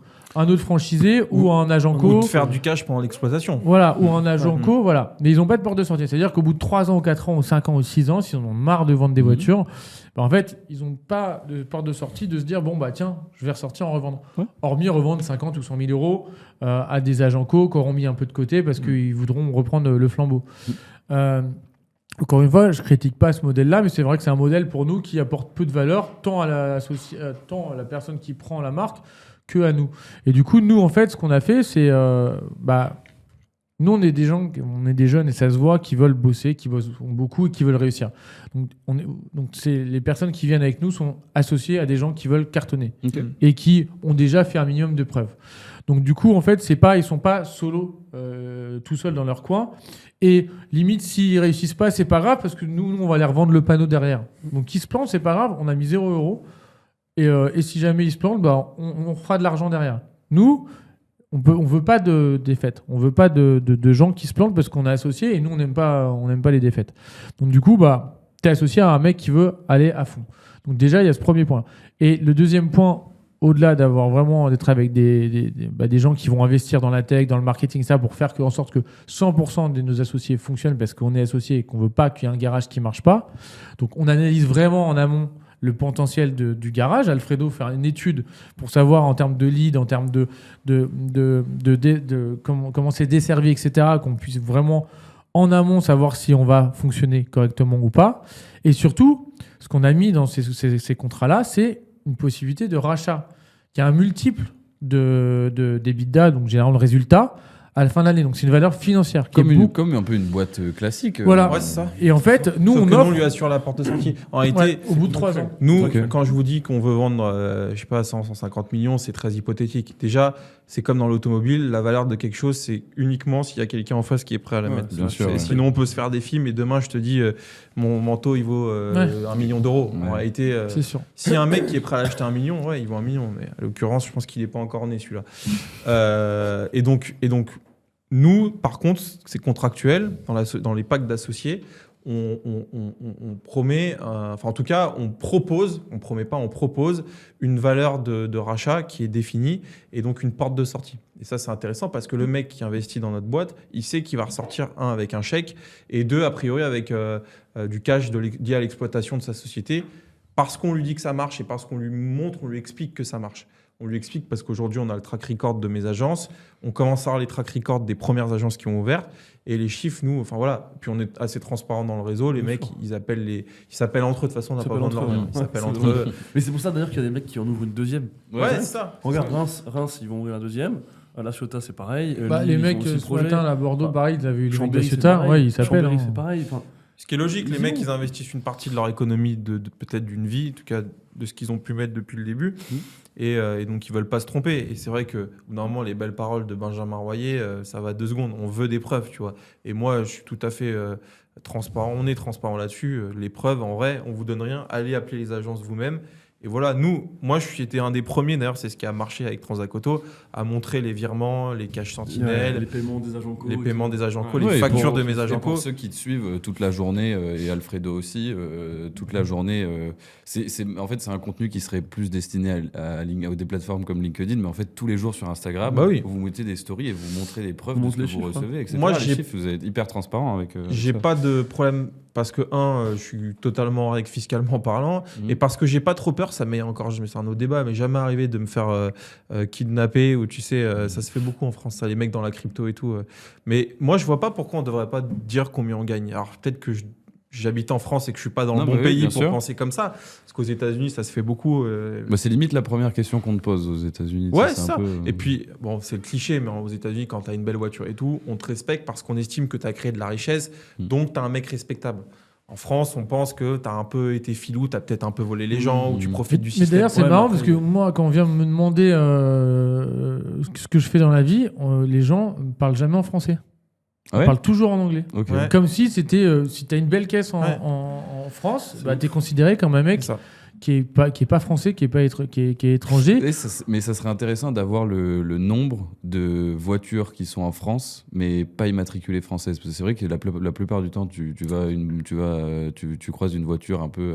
franchisé ou un agent co. Ou de faire du cash pendant l'exploitation. Voilà, ou un agent co, voilà. Mais ils n'ont pas de porte de sortie. C'est-à-dire qu'au bout de 3 ans, ou 4 ans, ou 5 ans, ou 6 ans, s'ils en ont marre de vendre des voitures, en fait, ils n'ont pas de porte de sortie de se dire, bon, tiens, je vais ressortir en revendre. Ouais. Hormis revendre 50 ou 100 000 euros à des agents co qui auront mis un peu de côté parce qu'ils voudront reprendre le flambeau. Encore une fois, je critique pas ce modèle-là, mais c'est vrai que c'est un modèle pour nous qui apporte peu de valeur, tant à la personne qui prend la marque que à nous. Et du coup, nous, en fait, ce qu'on a fait, c'est... nous, on est des jeunes, et ça se voit, qui veulent bosser, qui bossent beaucoup et qui veulent réussir. Donc les personnes qui viennent avec nous sont associées à des gens qui veulent cartonner et qui ont déjà fait un minimum de preuves. Donc du coup, en fait, ils sont pas solo tout seuls dans leur coin. Et limite, s'ils réussissent pas, c'est pas grave parce que nous, on va les revendre le panneau derrière. Donc, ils se plantent, c'est pas grave. On a mis 0 €. Et si jamais ils se plantent, bah, on fera de l'argent derrière. Nous, on veut pas de défaites. On veut pas de gens qui se plantent parce qu'on est associés et nous, on n'aime pas les défaites. Donc, du coup, bah, tu es associé à un mec qui veut aller à fond. Donc, déjà, il y a ce premier point. Et le deuxième point, au-delà d'être avec des gens qui vont investir dans la tech, dans le marketing, ça, pour faire en sorte que 100% de nos associés fonctionnent parce qu'on est associé et qu'on veut pas qu'il y ait un garage qui marche pas. Donc, on analyse vraiment en amont le potentiel du garage. Alfredo fait une étude pour savoir en termes de lead, en termes de comment c'est desservi, etc., qu'on puisse vraiment en amont savoir si on va fonctionner correctement ou pas. Et surtout, ce qu'on a mis dans ces contrats-là, c'est une possibilité de rachat. Il y a un multiple d'EBITDA, donc généralement le résultat, à la fin de l'année. Donc c'est une valeur financière. Comme un peu une boîte classique. Voilà. Ouais, c'est ça. Et en fait, nous, Sauf on que offre... nous, on lui assure la porte de sortie. En réalité, au bout de 3 ans. nous, Ok. quand je vous dis qu'on veut vendre, je sais pas, 150 millions, c'est très hypothétique. Déjà, c'est comme dans l'automobile, la valeur de quelque chose, c'est uniquement s'il y a quelqu'un en face qui est prêt à la Ouais, mettre. bien sûr, Et ouais. sinon, on peut se faire des films et demain, je te dis, mon manteau, il vaut 1 million d'euros. En Ouais. réalité, C'est sûr. s'il y a un mec qui est prêt à acheter 1 million, ouais, il vaut 1 million. Mais à l'occurrence, je pense qu'il n'est pas encore né, celui-là. Et donc, nous, par contre, c'est contractuel dans les packs d'associés. On promet, enfin en tout cas, on propose une valeur de rachat qui est définie et donc une porte de sortie. Et ça, c'est intéressant parce que le mec qui investit dans notre boîte, il sait qu'il va ressortir, un, avec un chèque et deux, a priori, avec du cash lié à l'exploitation de sa société parce qu'on lui dit que ça marche et parce qu'on lui montre, on lui explique que ça marche. On lui explique parce qu'aujourd'hui, on a le track record de mes agences. On commence à avoir les track records des premières agences qui ont ouvert. Et les chiffres, nous, enfin voilà. Puis on est assez transparent dans le réseau. Les mecs, ils s'appellent entre eux. De toute façon, on n'a pas besoin de leur nom. Ils s'appellent entre eux. Mais c'est pour ça d'ailleurs qu'il y a des mecs qui en ouvrent une deuxième. Ouais, c'est ça. Regarde, Reims, ils vont ouvrir la deuxième. La Ciotat, c'est pareil. Bah, Lille, les ils mecs, ont aussi le ce projet. matin, à Bordeaux, pareil, ils avaient eu les mecs de Chambéry, c'est Ciotat. pareil. Ouais, ils s'appellent. Chambéry, hein. c'est pareil. Enfin, Ce qui est logique, les Ils mecs, ont. ils investissent une partie de leur économie, peut-être d'une vie, en tout cas de ce qu'ils ont pu mettre depuis le début. Et donc, ils veulent pas se tromper. Et c'est vrai que, normalement, les belles paroles de Benjamin Royer, ça va 2 secondes. On veut des preuves, tu vois. Et moi, je suis tout à fait transparent. On est transparent là-dessus. Les preuves, en vrai, on vous donne rien. Allez appeler les agences vous-même. Et voilà, moi, j'étais un des premiers, d'ailleurs, c'est ce qui a marché avec Transacoto, à montrer les virements, les caches sentinelles, les paiements des agents co. les paiements des agents co, Ouais. les Ouais, et factures pour- de mes agents et pour co. ceux qui te suivent toute la journée, et Alfredo aussi, toute la journée, en fait, c'est un contenu qui serait plus destiné à des plateformes comme LinkedIn, mais en fait, tous les jours sur Instagram, Bah oui. vous mettez des stories et vous montrez les preuves Vous de ce que montrez les vous chiffres, recevez, etc. Moi, les j'ai- chiffres, vous êtes hyper transparent avec. J'ai ça. pas de problème parce que, je suis totalement règle fiscalement parlant Mhm. et parce que j'ai pas trop peur, ça m'est encore, c'est un autre débat, mais jamais arrivé de me faire kidnapper ou tu sais, ça se fait beaucoup en France, ça, les mecs dans la crypto et tout. Mais moi, je vois pas pourquoi on devrait pas dire combien on gagne. Alors peut-être que j'habite en France et que je suis pas dans Non, le bon mais oui, pays bien pour sûr. penser comme ça. Parce qu'aux États-Unis, ça se fait beaucoup. Bah, c'est limite la première question qu'on te pose aux États-Unis. Ouais, c'est c'est un ça. peu, Et puis, bon, c'est le cliché, mais aux États-Unis, quand tu as une belle voiture et tout, on te respecte parce qu'on estime que tu as créé de la richesse, donc tu as un mec respectable. En France, on pense que tu as un peu été filou, tu as peut-être un peu volé les gens, ou tu profites du Mais système. d'ailleurs, c'est Ouais, marrant mais parce après- que moi, quand on vient me demander ce que je fais dans la vie, les gens ne parlent jamais en français. Ah Ils ouais parlent toujours en anglais. Ok. Ouais. Comme si c'était, si tu as une belle caisse en, Ouais. en France, bah, tu es considéré comme un mec C'est ça. qui est pas français, qui est étranger. Mais ça serait intéressant d'avoir le nombre de voitures qui sont en France, mais pas immatriculées françaises. Parce que c'est vrai que la plupart du temps, tu croises une voiture un peu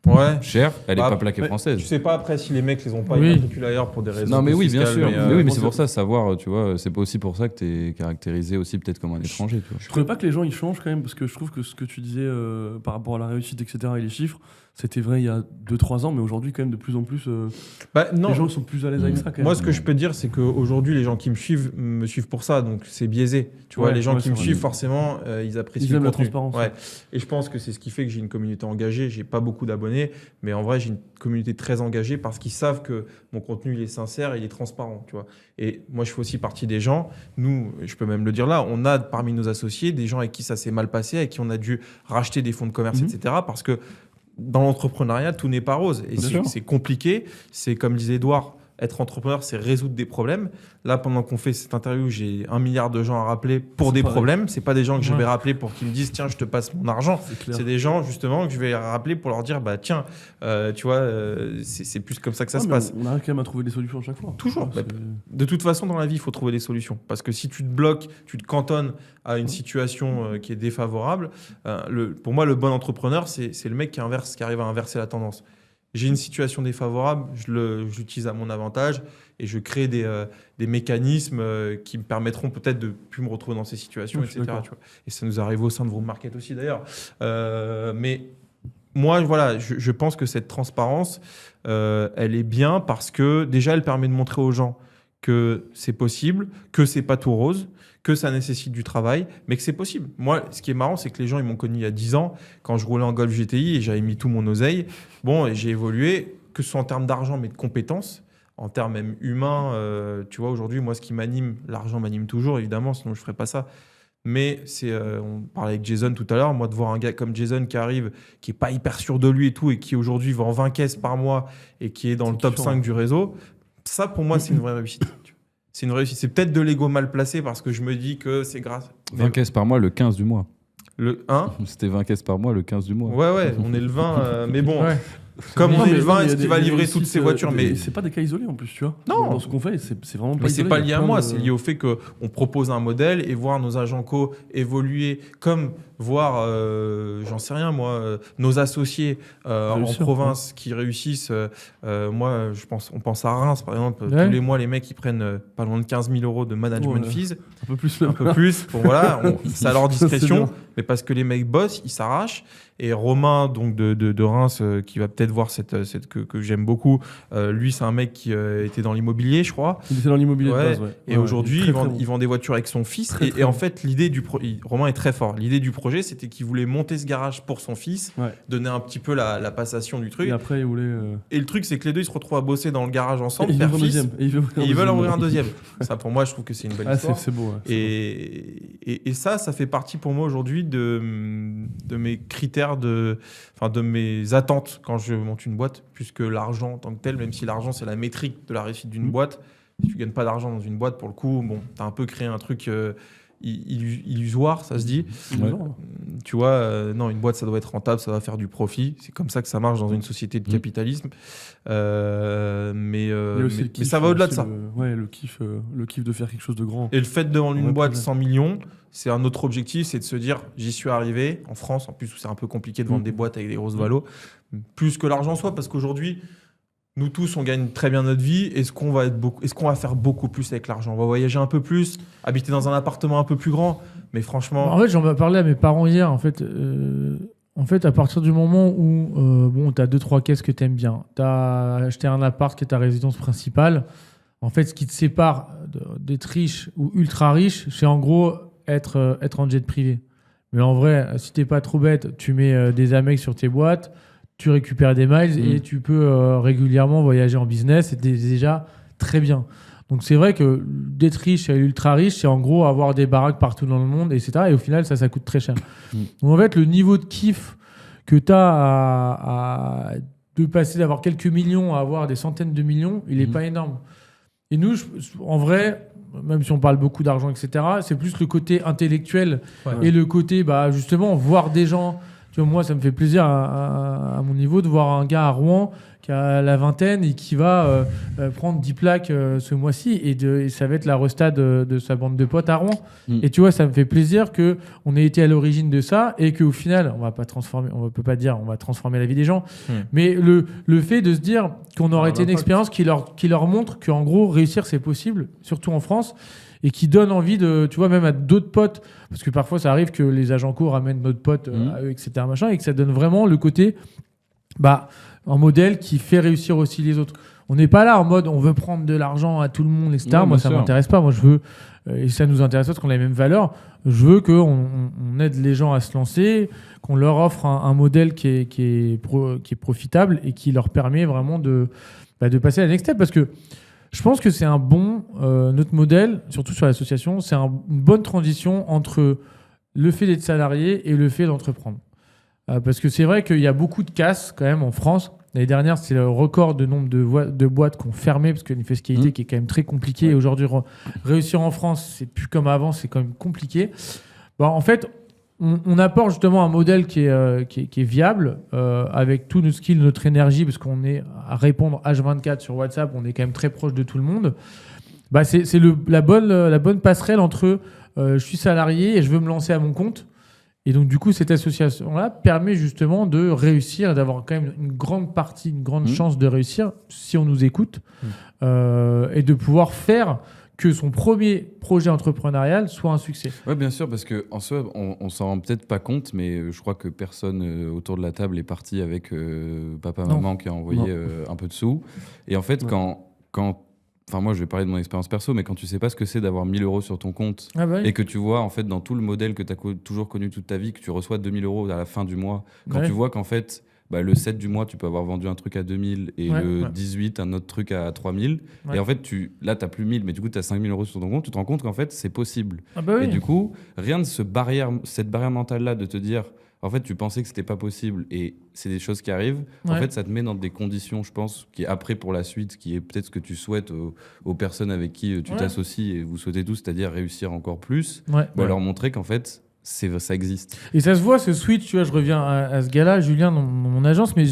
Ouais. chère, elle n'est Bah, pas plaquée mais française. Tu sais pas après si les mecs les ont pas Oui. immatriculés ailleurs pour des raisons. Non, mais oui, bien fiscales, sûr. mais, Mais moi, c'est pour ça, savoir, tu vois, c'est pas aussi pour ça que tu es caractérisé aussi peut-être comme un étranger. Tu vois. Je trouvais pas que les gens ils changent quand même parce que je trouve que ce que tu disais par rapport à la réussite, etc. et les chiffres, c'était vrai il y a 2-3 ans, mais aujourd'hui, quand même, de plus en plus, Bah, non. les gens sont plus à l'aise avec ça. Quand même. Moi, ce que je peux te dire, c'est qu'aujourd'hui, les gens qui me suivent pour ça, donc c'est biaisé. Tu vois, Ouais, les gens ouais, qui me c'est vrai. suivent, forcément, ils apprécient Ils aiment le la contenu. transparence. Ouais. Et je pense que c'est ce qui fait que j'ai une communauté engagée. J'ai pas beaucoup d'abonnés, mais en vrai, j'ai une communauté très engagée parce qu'ils savent que mon contenu, il est sincère, il est transparent. Tu vois. Et moi, je fais aussi partie des gens. Nous, je peux même le dire là, on a parmi nos associés des gens avec qui ça s'est mal passé, avec qui on a dû racheter des fonds de commerce, etc. Parce que dans l'entrepreneuriat, tout n'est pas rose. Et Bien sûr. c'est compliqué. C'est comme disait Edouard, Être entrepreneur, c'est résoudre des problèmes. Là, pendant qu'on fait cette interview, j'ai 1 milliard de gens à rappeler pour des problèmes. C'est pas des gens que je vais rappeler pour qu'ils me disent tiens, je te passe mon argent. C'est des gens justement que je vais rappeler pour leur dire bah tiens, tu vois, c'est plus comme ça que ça se passe. On arrive quand même à trouver des solutions à chaque fois. Toujours. De toute façon, dans la vie, il faut trouver des solutions. Parce que si tu te bloques, tu te cantonnes à une situation qui est défavorable, pour moi, le bon entrepreneur, c'est le mec qui arrive à inverser la tendance. J'ai une situation défavorable, je l'utilise à mon avantage et je crée des mécanismes qui me permettront peut-être de ne plus me retrouver dans ces situations, etc. Tu vois. Et ça nous arrive au sein de Vroom Market aussi d'ailleurs. Mais moi, voilà, je pense que cette transparence, elle est bien parce que déjà, elle permet de montrer aux gens que c'est possible, que c'est pas tout rose, que ça nécessite du travail, mais que c'est possible. Moi, ce qui est marrant, c'est que les gens, ils m'ont connu il y a 10 ans, quand je roulais en Golf GTI et j'avais mis tout mon oseille. Bon, et j'ai évolué, que ce soit en termes d'argent, mais de compétences, en termes même humains. Tu vois, aujourd'hui, moi, ce qui m'anime, l'argent m'anime toujours, évidemment, sinon je ferais pas ça. Mais on parlait avec Jason tout à l'heure, moi, de voir un gars comme Jason qui arrive, qui est pas hyper sûr de lui et tout, et qui aujourd'hui vend 20 caisses par mois et qui est dans le top 5 du réseau, ça, pour moi, c'est une vraie réussite. C'est une réussite. C'est peut-être de l'ego mal placé parce que je me dis que c'est grâce. 20 caisses par mois le 15 du mois. Le 1 C'était 20 caisses par mois le 15 du mois. Ouais, on est le 20. Mais bon, comme on est le 20, est-ce qu'il va livrer toutes ces voitures mais c'est pas des cas isolés en plus, tu vois. Non. Dans ce qu'on fait, c'est vraiment pas mais isolé. c'est pas lié à moi, c'est lié au fait qu'on propose un modèle et voir nos agents co évoluer, comme voir, j'en sais rien moi, nos associés en province qui réussissent. Moi, on pense à Reims par exemple. Tous les mois, les mecs ils prennent pas loin de 15 000 euros de management fees. Un peu plus. Bon, voilà, c'est à leur discrétion, mais parce que les mecs bossent, ils s'arrachent. Et Romain, donc de Reims, qui va peut-être voir cette que j'aime beaucoup. Lui, c'est un mec qui était dans l'immobilier, je crois. Il était dans l'immobilier de base, ouais. Et aujourd'hui, il vend des voitures avec son fils. Et en fait, l'idée Romain est très fort. L'idée du projet, c'était qu'il voulait monter ce garage pour son fils, donner un petit peu la passation du truc. Et après, il voulait. Et le truc, c'est que les deux, ils se retrouvent à bosser dans le garage ensemble, père-fils. Et ils veulent ouvrir un deuxième. Ça, pour moi, je trouve que c'est une belle histoire. C'est beau. Et ça fait partie pour moi aujourd'hui de mes critères de mes attentes quand je monte une boîte, puisque l'argent en tant que tel, même si l'argent c'est la métrique de la réussite d'une boîte, si tu gagnes pas d'argent dans une boîte, pour le coup, bon, t'as un peu créé un truc illusoire, ça se dit. Ouais. Tu vois, non, une boîte ça doit être rentable, ça doit faire du profit. C'est comme ça que ça marche dans une société de capitalisme. Mais ça va au-delà de ça. Le kiff de faire quelque chose de grand. Et le fait de vendre une boîte 100 millions, c'est un autre objectif, c'est de se dire j'y suis arrivé en France, en plus où c'est un peu compliqué de vendre des boîtes avec des grosses valos, plus que l'argent soit, parce qu'aujourd'hui nous tous on gagne très bien notre vie. Est-ce qu'on va faire beaucoup plus avec l'argent? On va voyager un peu plus, habiter dans un appartement un peu plus grand, mais franchement. En fait, j'en ai parlé à mes parents hier. En fait, à partir du moment où tu as 2-3 caisses que tu aimes bien, tu as acheté un appart qui est ta résidence principale, en fait, ce qui te sépare d'être riche ou ultra riche, c'est en gros être en jet privé. Mais en vrai, si t'es pas trop bête, tu mets des Amex sur tes boîtes, tu récupères des miles et tu peux régulièrement voyager en business. C'est déjà très bien. Donc c'est vrai que d'être riche et ultra riche, c'est en gros avoir des baraques partout dans le monde, etc. Et au final, ça coûte très cher. Donc en fait, le niveau de kiff que tu as de passer d'avoir quelques millions à avoir des centaines de millions, il n'est pas énorme. Et nous, en vrai, même si on parle beaucoup d'argent, etc., c'est plus le côté intellectuel et le côté, justement, voir des gens. Tu vois, moi, ça me fait plaisir à mon niveau de voir un gars à Rouen qui a la vingtaine et qui va prendre 10 plaques ce mois-ci et ça va être la resta de sa bande de potes à Rouen. Et tu vois, ça me fait plaisir qu'on ait été à l'origine de ça et qu'au final, on peut pas dire on va transformer la vie des gens, mais le fait de se dire qu'on aurait été une expérience qui leur montre qu'en gros, réussir, c'est possible, surtout en France, et qui donne envie de, tu vois, même à d'autres potes, parce que parfois ça arrive que les agents co ramènent d'autres potes à eux, etc., machin, et que ça donne vraiment le côté, un modèle qui fait réussir aussi les autres. On n'est pas là en mode on veut prendre de l'argent à tout le monde, etc. Moi, ça m'intéresse pas. Moi, je veux, et ça nous intéresse pas parce qu'on a les mêmes valeurs, je veux qu'on aide les gens à se lancer, qu'on leur offre un modèle qui est profitable et qui leur permet vraiment de passer à la next step, parce que je pense que c'est un bon, notre modèle, surtout sur l'association, c'est une bonne transition entre le fait d'être salarié et le fait d'entreprendre. Parce que c'est vrai qu'il y a beaucoup de casse quand même en France L'année dernière, c'est le record de nombre de boîtes qu'on fermé parce qu'il y a une fiscalité qui est quand même très compliquée. Et aujourd'hui, réussir en France, c'est plus comme avant, c'est quand même compliqué. En fait, on apporte justement un modèle qui est viable avec tous nos skills, notre énergie, parce qu'on est à répondre H24 sur WhatsApp, on est quand même très proche de tout le monde. C'est la bonne passerelle entre je suis salarié et je veux me lancer à mon compte. Et donc, du coup, cette association-là permet justement de réussir, d'avoir quand même une grande partie, une grande chance de réussir, si on nous écoute, et de pouvoir faire que son premier projet entrepreneurial soit un succès. Oui, bien sûr, parce qu'en soi, on s'en rend peut-être pas compte, mais je crois que personne autour de la table est parti avec papa, maman qui a envoyé un peu de sous. Et en fait, enfin, moi, je vais parler de mon expérience perso, mais quand tu sais pas ce que c'est d'avoir 1 000 € sur ton compte et que tu vois, en fait, dans tout le modèle que tu as toujours connu toute ta vie, que tu reçois 2 000 € à la fin du mois, quand tu vois qu'en fait, le 7 du mois, tu peux avoir vendu un truc à 2 000 et le 18, un autre truc à 3 000. Et en fait, là, tu n'as plus 1 000, mais du coup, tu as 5 000 € sur ton compte, tu te rends compte qu'en fait, c'est possible. Et du coup, rien de cette barrière mentale-là de te dire, en fait, tu pensais que c'était pas possible et c'est des choses qui arrivent. En fait, ça te met dans des conditions, je pense, qui après pour la suite, qui est peut-être ce que tu souhaites aux personnes avec qui tu t'associes et vous souhaitez tous, c'est-à-dire réussir encore plus, leur montrer qu'en fait, ça existe. Et ça se voit, ce switch, tu vois, je reviens à ce gars-là, Julien, dans mon agence, mais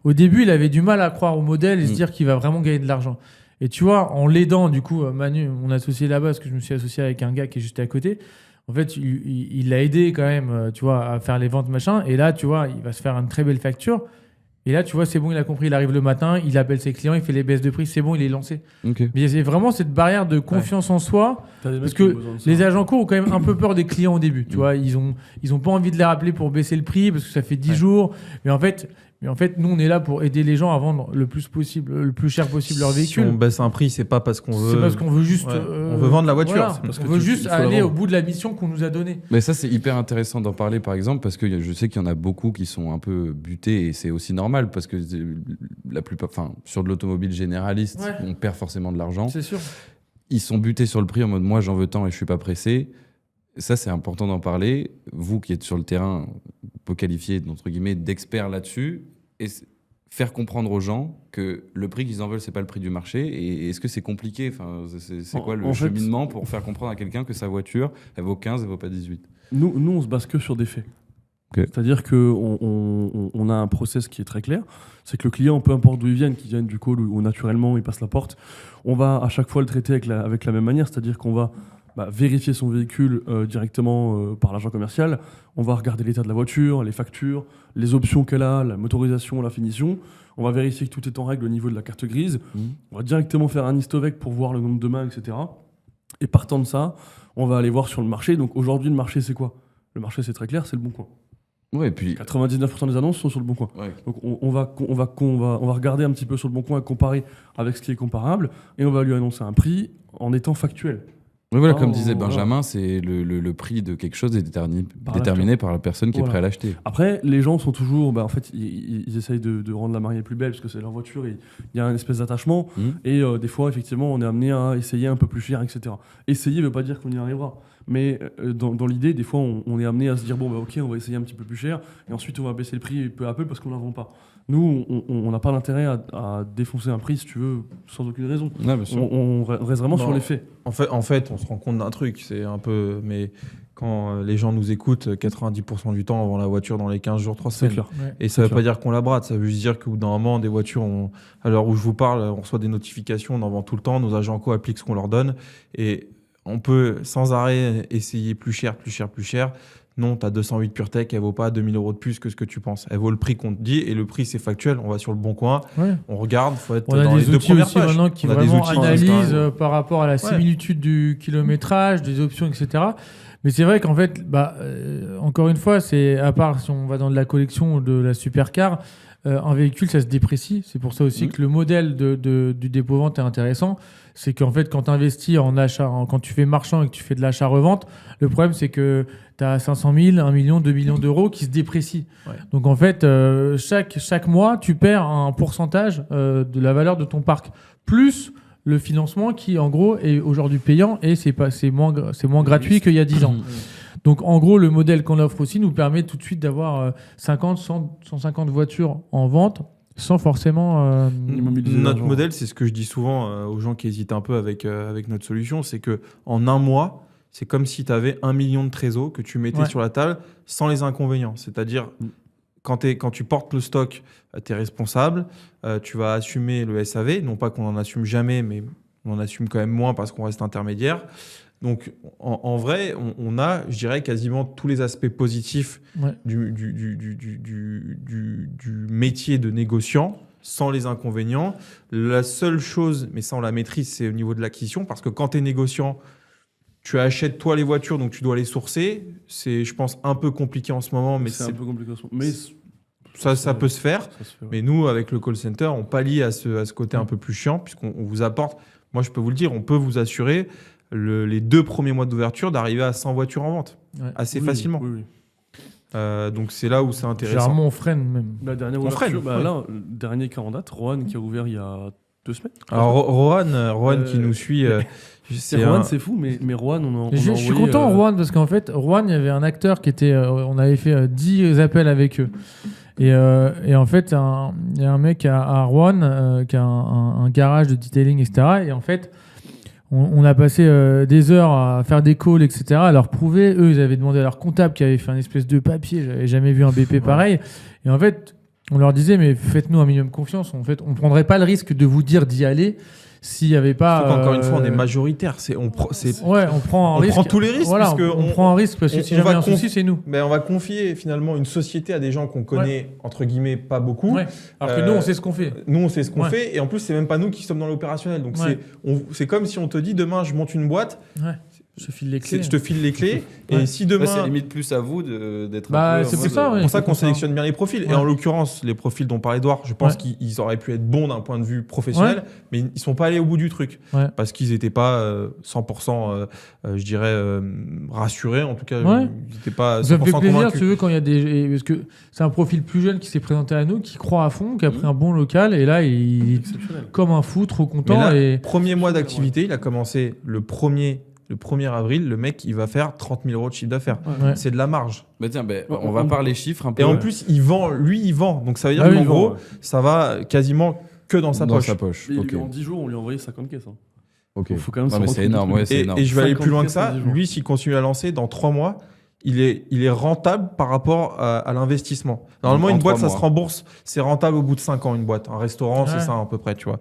au début, il avait du mal à croire au modèle et se dire qu'il va vraiment gagner de l'argent. Et tu vois, en l'aidant, du coup, Manu, mon associé là-bas, parce que je me suis associé avec un gars qui est juste à côté, en fait, il l'a aidé quand même, tu vois, à faire les ventes, machin. Et là, tu vois, il va se faire une très belle facture. Et là, tu vois, c'est bon, il a compris. Il arrive le matin, il appelle ses clients, il fait les baisses de prix. C'est bon, il est lancé. Okay. Mais c'est vraiment cette barrière de confiance en soi. Parce que les agents courts ont quand même un peu peur des clients au début. Tu vois, ils ont pas envie de les rappeler pour baisser le prix parce que ça fait 10 jours. Mais en fait, nous, on est là pour aider les gens à vendre le plus cher possible leur véhicule. Si on baisse un prix, c'est pas parce qu'on veut. C'est parce qu'on veut juste. On veut vendre la voiture. Voilà, on veut juste aller au bout de la mission qu'on nous a donnée. Mais ça, c'est hyper intéressant d'en parler, par exemple, parce que je sais qu'il y en a beaucoup qui sont un peu butés et c'est aussi normal parce que la plupart, sur de l'automobile généraliste, on perd forcément de l'argent. C'est sûr. Ils sont butés sur le prix en mode moi, j'en veux tant et je suis pas pressé. Ça, c'est important d'en parler. Vous qui êtes sur le terrain, peut qualifier entre guillemets d'experts là-dessus et faire comprendre aux gens que le prix qu'ils en veulent, c'est pas le prix du marché. Et est-ce que c'est compliqué ? Enfin, c'est quoi le cheminement pour faire comprendre à quelqu'un que sa voiture, elle vaut 15, elle vaut pas 18 ? Nous, on se base que sur des faits. Okay. C'est-à-dire qu'on a un process qui est très clair. C'est que le client, peu importe d'où il vienne, qu'il vienne du call ou naturellement il passe la porte, on va à chaque fois le traiter avec la même manière. C'est-à-dire qu'on va vérifier son véhicule directement par l'agent commercial. On va regarder l'état de la voiture, les factures, les options qu'elle a, la motorisation, la finition. On va vérifier que tout est en règle au niveau de la carte grise. On va directement faire un historique pour voir le nombre de mains, etc. Et partant de ça, on va aller voir sur le marché. Donc aujourd'hui, le marché, c'est quoi ? Le marché, c'est très clair, c'est le Bon Coin. Ouais, et puis 99% des annonces sont sur le Bon Coin. Ouais. Donc on va regarder un petit peu sur le Bon Coin, comparer avec ce qui est comparable, et on va lui annoncer un prix en étant factuel. Oui, voilà, comme disait Benjamin, c'est le prix de quelque chose est déterminé par la personne qui est prête à l'acheter. Après, les gens sont toujours, en fait, ils essayent de rendre la mariée plus belle parce que c'est leur voiture, et il y a une espèce d'attachement, et des fois, effectivement, on est amené à essayer un peu plus cher, etc. Essayer ne veut pas dire qu'on y arrivera. Mais dans l'idée, des fois, on est amené à se dire, ok, on va essayer un petit peu plus cher, et ensuite, on va baisser le prix peu à peu parce qu'on ne la vend pas. Nous, on n'a pas l'intérêt à défoncer un prix, si tu veux, sans aucune raison. Ouais, bien sûr. On reste vraiment sur les faits. En fait, on se rend compte d'un truc, c'est un peu... Mais quand les gens nous écoutent, 90% du temps, on vend la voiture dans les 15 jours, 3 semaines. Clair. Ouais. Et ça ne veut pas dire qu'on la brade, ça veut juste dire qu'au bout d'un moment, des voitures, à l'heure où je vous parle, on reçoit des notifications, on en vend tout le temps, nos agents co appliquent ce qu'on leur donne, et on peut sans arrêt essayer plus cher. Non, tu as 208 PureTech, elle vaut pas 2000 € de plus que ce que tu penses. Elle vaut le prix qu'on te dit, et le prix, c'est factuel. On va sur le Bon Coin, on regarde, il faut être dans les 2 premières pages. On a des outils aussi maintenant qui vraiment analysent par rapport à la similitude du kilométrage, des options, etc. Mais c'est vrai qu'en fait, encore une fois, c'est à part si on va dans de la collection ou de la supercar, un véhicule, ça se déprécie. C'est pour ça aussi que le modèle du dépôt-vente est intéressant. C'est qu'en fait, quand tu investis en achat, quand tu fais marchand et que tu fais de l'achat-revente, le problème, c'est que tu as 500 000, 1 million, 2 millions d'euros qui se déprécient. Ouais. Donc en fait, chaque mois, tu perds un pourcentage de la valeur de ton parc, plus le financement qui, en gros, est aujourd'hui payant et c'est moins gratuit qu'il y a 10 ans. Donc en gros, le modèle qu'on offre aussi nous permet tout de suite d'avoir 50, 100, 150 voitures en vente sans forcément. Immobiliser Notre l'argent. modèle, c'est ce que je dis souvent aux gens qui hésitent un peu avec notre solution, c'est qu'en un mois, c'est comme si tu avais 1 million de trésors que tu mettais Ouais. sur la table sans les inconvénients. C'est-à-dire, quand tu portes le stock, tu es responsable, tu vas assumer le SAV, non pas qu'on en assume jamais, mais on en assume quand même moins parce qu'on reste intermédiaire. Donc, en vrai, on a, je dirais, quasiment tous les aspects positifs Ouais. du métier de négociant sans les inconvénients. La seule chose, mais ça on la maîtrise, c'est au niveau de l'acquisition, parce que quand tu es négociant, tu achètes toi les voitures, donc tu dois les sourcer. C'est, je pense, un peu compliqué en ce moment, mais c'est un peu compliqué. Mais ça peut se faire. ça se fait, ouais. Mais nous, avec le call center, on pallie à ce côté un peu plus chiant, puisqu'on vous apporte, moi je peux vous le dire, on peut vous assurer les 2 premiers mois d'ouverture d'arriver à 100 voitures en vente, Ouais. assez Oui, facilement. oui, oui. Donc c'est là où c'est intéressant. Généralement, on freine même. La dernière On ouverture, freine, ouais. là, le dernier cas en date, Rohan qui a ouvert il y a 2 semaines. Alors Rohan qui nous suit, C'est Rohan, c'est fou, mais Rohan, on a Je suis envoyé, content, Rouen, parce qu'en fait, Rouen, il y avait un acteur qui était. On avait fait 10 appels avec eux. Et en fait, il y a un mec à Rouen qui a un garage de detailing, etc. Et en fait, on a passé des heures à faire des calls, etc. À leur prouver. Eux, ils avaient demandé à leur comptable qui avait fait un espèce de papier. J'avais jamais vu un BP pareil. Et en fait, on leur disait, mais faites-nous un minimum confiance. En fait, on prendrait pas le risque de vous dire d'y aller s'il n'y avait pas. Encore une fois, on est majoritaire. On prend On prend tous les risques, Voilà, puisque on prend un risque parce que si on jamais va un souci, c'est nous. on va confier finalement une société à des gens qu'on connaît entre guillemets pas beaucoup. Ouais. Alors que nous, on sait ce qu'on fait. Nous, on sait ce qu'on Ouais. fait, et en plus, c'est même pas nous qui sommes dans l'opérationnel. Donc Ouais. c'est comme si on te dit demain, je monte une boîte, Ouais. Je te file les clés. je te file les clés, Ouais. et si Là, demain, c'est limite plus à vous d'être Bah, un peu. c'est en pour mode, ça, ouais. c'est pour ça c'est qu'on pour ça. sélectionne bien les profils. Ouais. Et en l'occurrence, les profils dont parlait Edouard, je pense Ouais. qu'ils auraient pu être bons d'un point de vue professionnel, mais ils sont pas allés au bout du truc. Ouais. Parce qu'ils n'étaient pas 100%, je dirais, rassurés. En tout cas, Ouais. ils n'étaient pas 100% Ça me fait plaisir, convaincus. tu veux, quand il y a des. Parce que c'est un profil plus jeune qui s'est présenté à nous, qui croit à fond, qui a pris un bon local, et là, il est Exceptionnel. comme un fou, trop Mais content. là, Et... premier mois d'activité, il a commencé le 1er avril. Le mec, il va faire 30 000 euros de chiffre d'affaires. Ouais. C'est de la marge. Bah tiens, Ouais, on va parler chiffres un peu. Et en plus, il vend. Donc ça veut dire Ah oui, qu'en il gros, vend, ouais. ça va quasiment que dans sa poche. Et Ok. En 10 jours, on lui a envoyé 50 caisses. Hein. Ok. Faut quand même Non, se mais rendre c'est compte énorme. du Ouais, truc. c'est énorme. Et je vais aller 50 plus loin que ça. 10 jours. Lui, s'il continue à lancer, dans 3 mois, il est rentable par rapport à l'investissement. Normalement, En une boîte, 3 ça se mois. rembourse. C'est rentable au bout de 5 ans, une boîte. Un restaurant, Ouais. c'est ça à peu près, tu vois.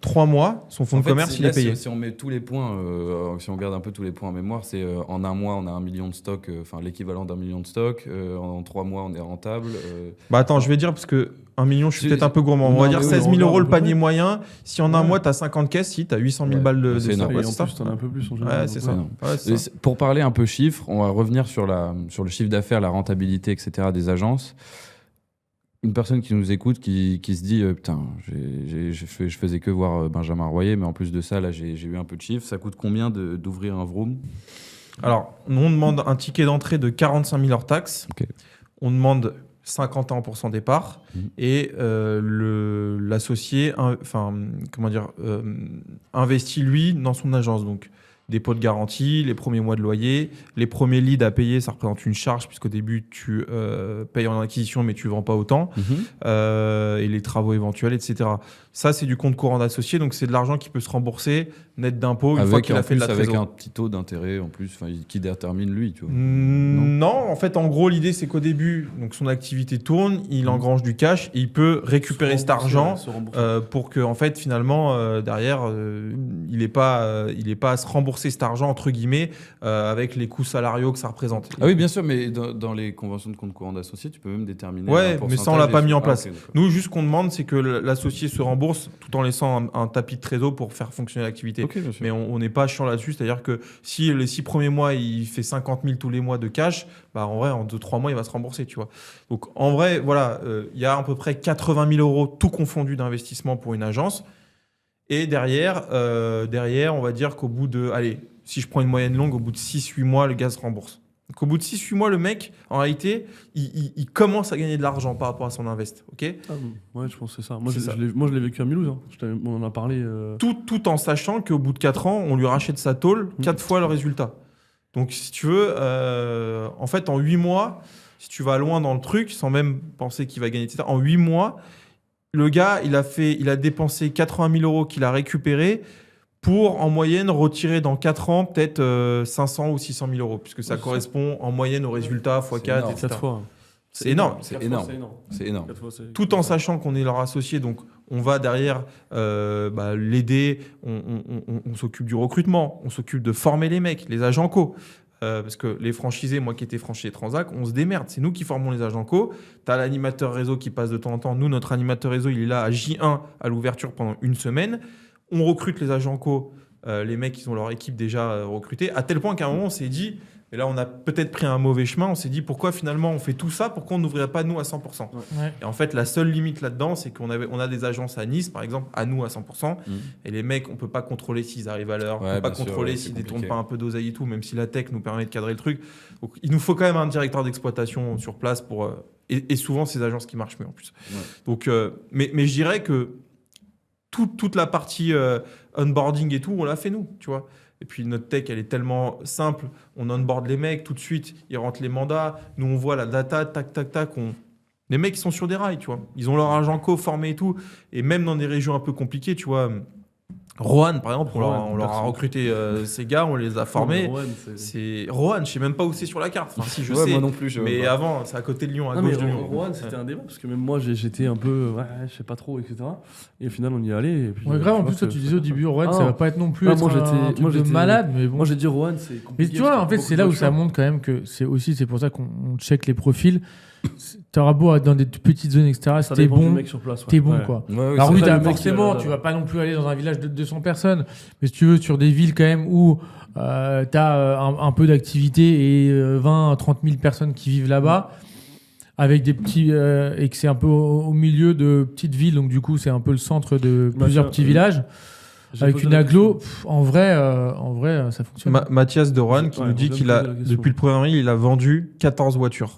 3 mois, son fonds En de fait, commerce, il là, est payé. Si on met tous les points, si on garde un peu tous les points en mémoire, c'est en un mois, on a 1 million de stocks, enfin l'équivalent d'1 million de stocks. En 3 mois, on est rentable. Bah attends, je vais dire parce que 1 million, je suis peut-être un peu gourmand. On Non, va mais dire oui, 16 on 000 euros regarde le à peu panier près. moyen. Si en un Ouais. mois, tu as 50 caisses, si tu as 800 000 Ouais, balles de c'est stock. énorme. Ouais, Et en c'est ça. plus, t'en as un peu plus en général. Ouais, c'est ça. énorme. Ouais, c'est ça. Pour parler un peu chiffres, on va revenir sur le chiffre d'affaires, la rentabilité, etc. des agences. Une personne qui nous écoute, qui se dit putain, je faisais que voir Benjamin Royer, mais en plus de ça, là, j'ai eu un peu de chiffres. Ça coûte combien d'ouvrir un Vroom? Alors, nous, on demande un ticket d'entrée de 45 000 hors taxes. Ok. On demande 51% départ. Mhm. Et l'associé investit, lui, dans son agence. Donc, dépôt de garantie, les premiers mois de loyer, les premiers leads à payer, ça représente une charge, puisqu'au début, tu payes en acquisition, mais tu ne vends pas autant. Et les travaux éventuels, etc. Ça, c'est du compte courant d'associé, donc c'est de l'argent qui peut se rembourser net d'impôt une fois qu'il a fait de la avec trésorerie. un petit taux d'intérêt en plus, qui détermine lui, tu vois. Non, en fait, en gros, l'idée, c'est qu'au début, donc son activité tourne, il engrange du cash, et il peut récupérer cet argent pour que, en fait, finalement, derrière, il n'ait pas à se rembourser cet argent, entre guillemets, avec les coûts salariaux que ça représente. Ah oui, bien sûr, mais dans les conventions de compte courant d'associé, tu peux même déterminer. Ouais, un mais ça, on l'a pourcentage pas et mis en tout. place. Ah, ok, d'accord. Nous, juste ce qu'on demande, c'est que l'associé se rembourse tout en laissant un tapis de trésor pour faire fonctionner l'activité. Ok, bien sûr. Mais on n'est pas chiant là-dessus, c'est-à-dire que si les 6 premiers mois, il fait 50 000 tous les mois de cash, bah en vrai, en 2-3 mois, il va se rembourser, tu vois. Donc, en vrai, voilà, il y a à peu près 80 000 euros tout confondu d'investissement pour une agence. Et derrière, on va dire qu'au bout de, allez, si je prends une moyenne longue, au bout de 6-8 mois, le gars se rembourse. Donc, au bout de 6-8 mois, le mec, en réalité, il commence à gagner de l'argent par rapport à son invest, ok ? Ouais, je pense que c'est ça. Moi, C'est je ça. l'ai vécu à Mulhouse. Hein. On en a parlé. Tout en sachant qu'au bout de 4 ans, on lui rachète sa tôle 4 fois le résultat. Donc, si tu veux, en fait, en 8 mois, si tu vas loin dans le truc, sans même penser qu'il va gagner, etc., en 8 mois, Le gars, il a dépensé 80 000 euros qu'il a récupéré pour, en moyenne, retirer dans 4 ans peut-être 500 ou 600 000 euros, puisque ça correspond en moyenne au résultat x4, énorme. etc. 4 fois. C'est énorme. C'est 4 énorme. fois, c'est énorme. C'est énorme. 4 fois, c'est- Tout en sachant qu'on est leur associé, donc on va derrière l'aider, on s'occupe du recrutement, on s'occupe de former les mecs, les agents co. Parce que les franchisés, moi qui étais franchisé Transac, on se démerde. C'est nous qui formons les agents co. Tu as l'animateur réseau qui passe de temps en temps. Nous, notre animateur réseau, il est là à J1 à l'ouverture pendant une semaine. On recrute les agents co. Les mecs, ils ont leur équipe déjà recrutée. À tel point qu'à un moment, on s'est dit, et là, on a peut-être pris un mauvais chemin, on s'est dit pourquoi finalement on fait tout ça, pourquoi on n'ouvrirait pas nous à 100%. Ouais. Et en fait, la seule limite là-dedans, c'est qu'on a des agences à Nice, par exemple, à nous à 100%. Et les mecs, on peut pas contrôler s'ils arrivent à l'heure, on Ouais, peut pas bien sûr, contrôler ouais, s'ils c'est détournent compliqué. pas un peu d'oseille et tout, même si la tech nous permet de cadrer le truc. Donc, il nous faut quand même un directeur d'exploitation sur place pour. Et souvent, ces agences qui marchent mieux en plus. Ouais. Donc, mais je dirais que toute la partie onboarding et tout, on l'a fait nous, tu vois. Et puis notre tech, elle est tellement simple. On onboard les mecs tout de suite, ils rentrent les mandats. Nous, on voit la data, tac, tac, tac. Les mecs, ils sont sur des rails, tu vois. Ils ont leur agent co formé et tout. Et même dans des régions un peu compliquées, tu vois. Rohan, par exemple, on leur a recruté ces gars, on les a formés. Rohan, C'est Rohan, je sais même pas où c'est sur la carte. Enfin, si je Ouais, sais. moi non plus. Mais avant, c'est à côté de Lyon, à Non, gauche mais de Lyon. Rohan, c'était un débat parce que même moi j'étais un peu, ouais, je sais pas trop, etc. Et au final, on y est allé. Et puis, Ouais, je grave, en vois plus, toi, que tu ça disais au passe. début, Rouen, Ah, ça non. va pas être non plus Ah, être moi, un j'étais- truc moi, de j'étais- malade, mais bon. Moi j'ai dit Rohan, c'est Mais compliqué. tu vois, parce en qu'il y fait, a c'est là beaucoup où de ça choix. montre quand même que c'est pour ça qu'on check les profils. T'auras beau être dans des petites zones, etc. Ça Si t'es dépend du bon, mec sur place. ouais. t'es bon, Ouais. quoi. Ouais, ouais, Alors c'est oui, ça, t'as le mec qui forcément, a la- tu vas pas non plus aller dans un village de 200 personnes. Mais si tu veux, sur des villes quand même où t'as un peu d'activité et 20 30 000 personnes qui vivent là-bas, avec des petits... et que c'est un peu au milieu de petites villes, donc du coup, c'est un peu le centre de Bah, plusieurs tiens, petits villages. J'ai Avec posé une la agglo, question. en vrai, ça fonctionne. Mathias de Rohan qui Ouais, nous dit on qu'il vient de a, poser la question. depuis le 1er avril, il a vendu 14 voitures.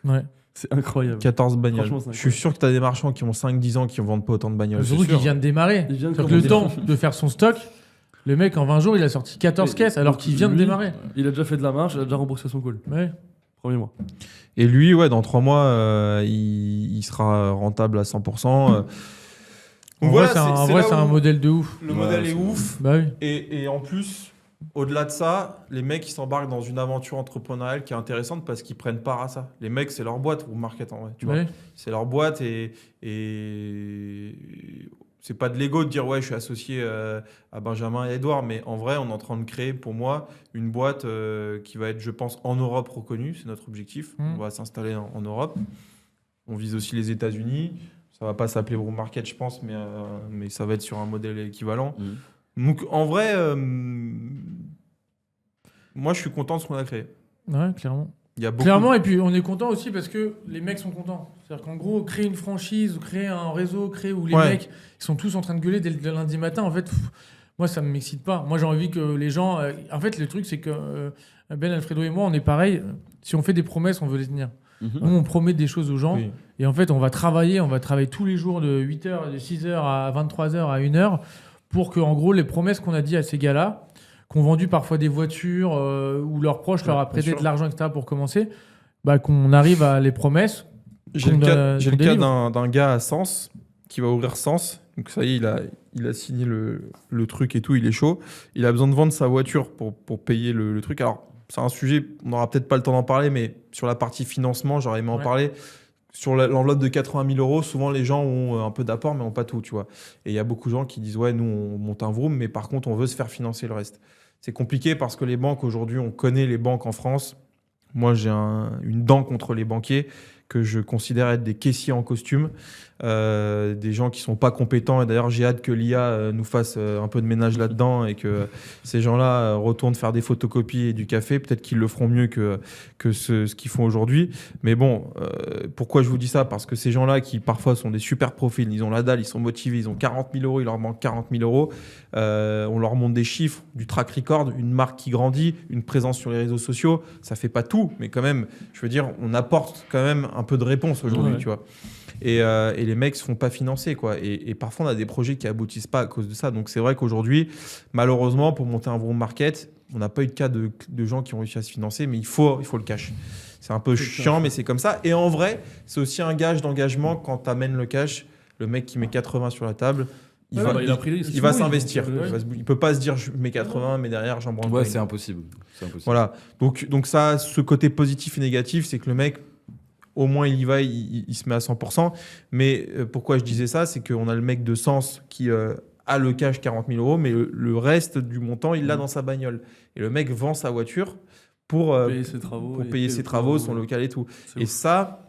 Ouais. C'est incroyable. 14 bagnoles. Franchement, c'est Je suis sûr que tu as des marchands qui ont 5-10 ans qui ne vendent pas autant de bagnoles. Surtout c'est sûr. qu'il vient de démarrer. Il vient de C'est-à-dire que le temps commencer. de faire son stock, le mec, en 20 jours, il a sorti 14 Et- caisses alors qu'il vient de lui, démarrer. Il a déjà fait de la marge, il a déjà remboursé son call. Ouais. Premier mois. Et lui, ouais, dans 3 mois, il sera rentable à 100%. En Donc vrai, voilà, c'est là un où modèle de ouf. Le Ouais, modèle est c'est- ouf. Bah oui. Et en plus, au-delà de ça, les mecs, ils s'embarquent dans une aventure entrepreneuriale qui est intéressante parce qu'ils prennent part à ça. Les mecs, c'est leur boîte, ou market en vrai. Tu vois. Ouais. C'est leur boîte et c'est pas de l'ego de dire ouais, je suis associé à Benjamin et Edouard, mais en vrai, on est en train de créer pour moi une boîte qui va être, je pense, en Europe reconnue. C'est notre objectif. Mm. On va s'installer en Europe. On vise aussi les États-Unis. Ça va pas s'appeler Broom Market, je pense, mais ça va être sur un modèle équivalent. Donc en vrai, moi, je suis content de ce qu'on a créé. Ouais, clairement. Il y a beaucoup. Clairement, et puis on est content aussi parce que les mecs sont contents. C'est-à-dire qu'en gros, créer une franchise, ou créer un réseau, créer où les Ouais. mecs ils sont tous en train de gueuler dès le lundi matin, en fait, moi ça me m'excite pas. Moi j'ai envie que les gens. En fait, le truc c'est que Ben, Alfredo et moi, on est pareil. Si on fait des promesses, on veut les tenir. Nous, on promet des choses aux gens. Oui. Et en fait, on va travailler tous les jours de 8h, de 6h à 23h à 1h pour que, en gros, les promesses qu'on a dit à ces gars-là, qu'on vendu parfois des voitures ou leurs proches leur a bien prêté sûr. de l'argent, etc. pour commencer, bah, qu'on arrive à les promesses. J'ai qu'on le cas, j'ai qu'on le cas délivre. d'un gars à Sens qui va ouvrir Sens. Donc ça y est, il a signé le truc et tout, il est chaud. Il a besoin de vendre sa voiture pour payer le truc. Alors, c'est un sujet, on n'aura peut-être pas le temps d'en parler, mais sur la partie financement, j'aurais aimé en Ouais. parler. Sur l'enveloppe de 80 000 euros, souvent les gens ont un peu d'apport, mais n'ont pas tout, tu vois. Et il y a beaucoup de gens qui disent, ouais, nous, on monte un vroom, mais par contre, on veut se faire financer le reste. C'est compliqué parce que les banques, aujourd'hui, on connaît les banques en France. Moi, j'ai une dent contre les banquiers que je considère être des caissiers en costume, des gens qui sont pas compétents. Et d'ailleurs, j'ai hâte que l'IA nous fasse un peu de ménage là-dedans et que ces gens-là retournent faire des photocopies et du café. Peut-être qu'ils le feront mieux que ce qu'ils font aujourd'hui. Mais bon, pourquoi je vous dis ça? Parce que ces gens-là qui parfois sont des super profils, ils ont la dalle, ils sont motivés, ils ont 40 000 euros, il leur manque 40 000 euros. On leur montre des chiffres, du track record, une marque qui grandit, une présence sur les réseaux sociaux. Ça fait pas tout, mais quand même, je veux dire, on apporte quand même un peu de réponse aujourd'hui, Ouais. tu vois. Et les mecs se font pas financer, quoi. Et parfois, on a des projets qui aboutissent pas à cause de ça. Donc, c'est vrai qu'aujourd'hui, malheureusement, pour monter un vroom market, on n'a pas eu de cas de gens qui ont réussi à se financer, mais il faut le cash. C'est un peu chiant, mais c'est comme ça. Et en vrai, c'est aussi un gage d'engagement quand tu amènes le cash. Le mec qui met 80 sur la table, il Ouais, va, bah, il a pris le risque. il va Sinon, s'investir. ouais. Il peut pas se dire je mets 80, mais derrière j'en branle Ouais, pas. c'est impossible. Voilà. Donc ça, ce côté positif et négatif, c'est que le mec, au moins il y va, il se met à 100%. Mais pourquoi je disais ça, c'est qu'on a le mec de Sens qui a le cash 40 000 euros, mais le reste du montant, il l'a dans sa bagnole. Et le mec vend sa voiture pour payer ses travaux, pour et payer payer ses le travaux, travaux, son local et tout. C'est Et ouf. ça,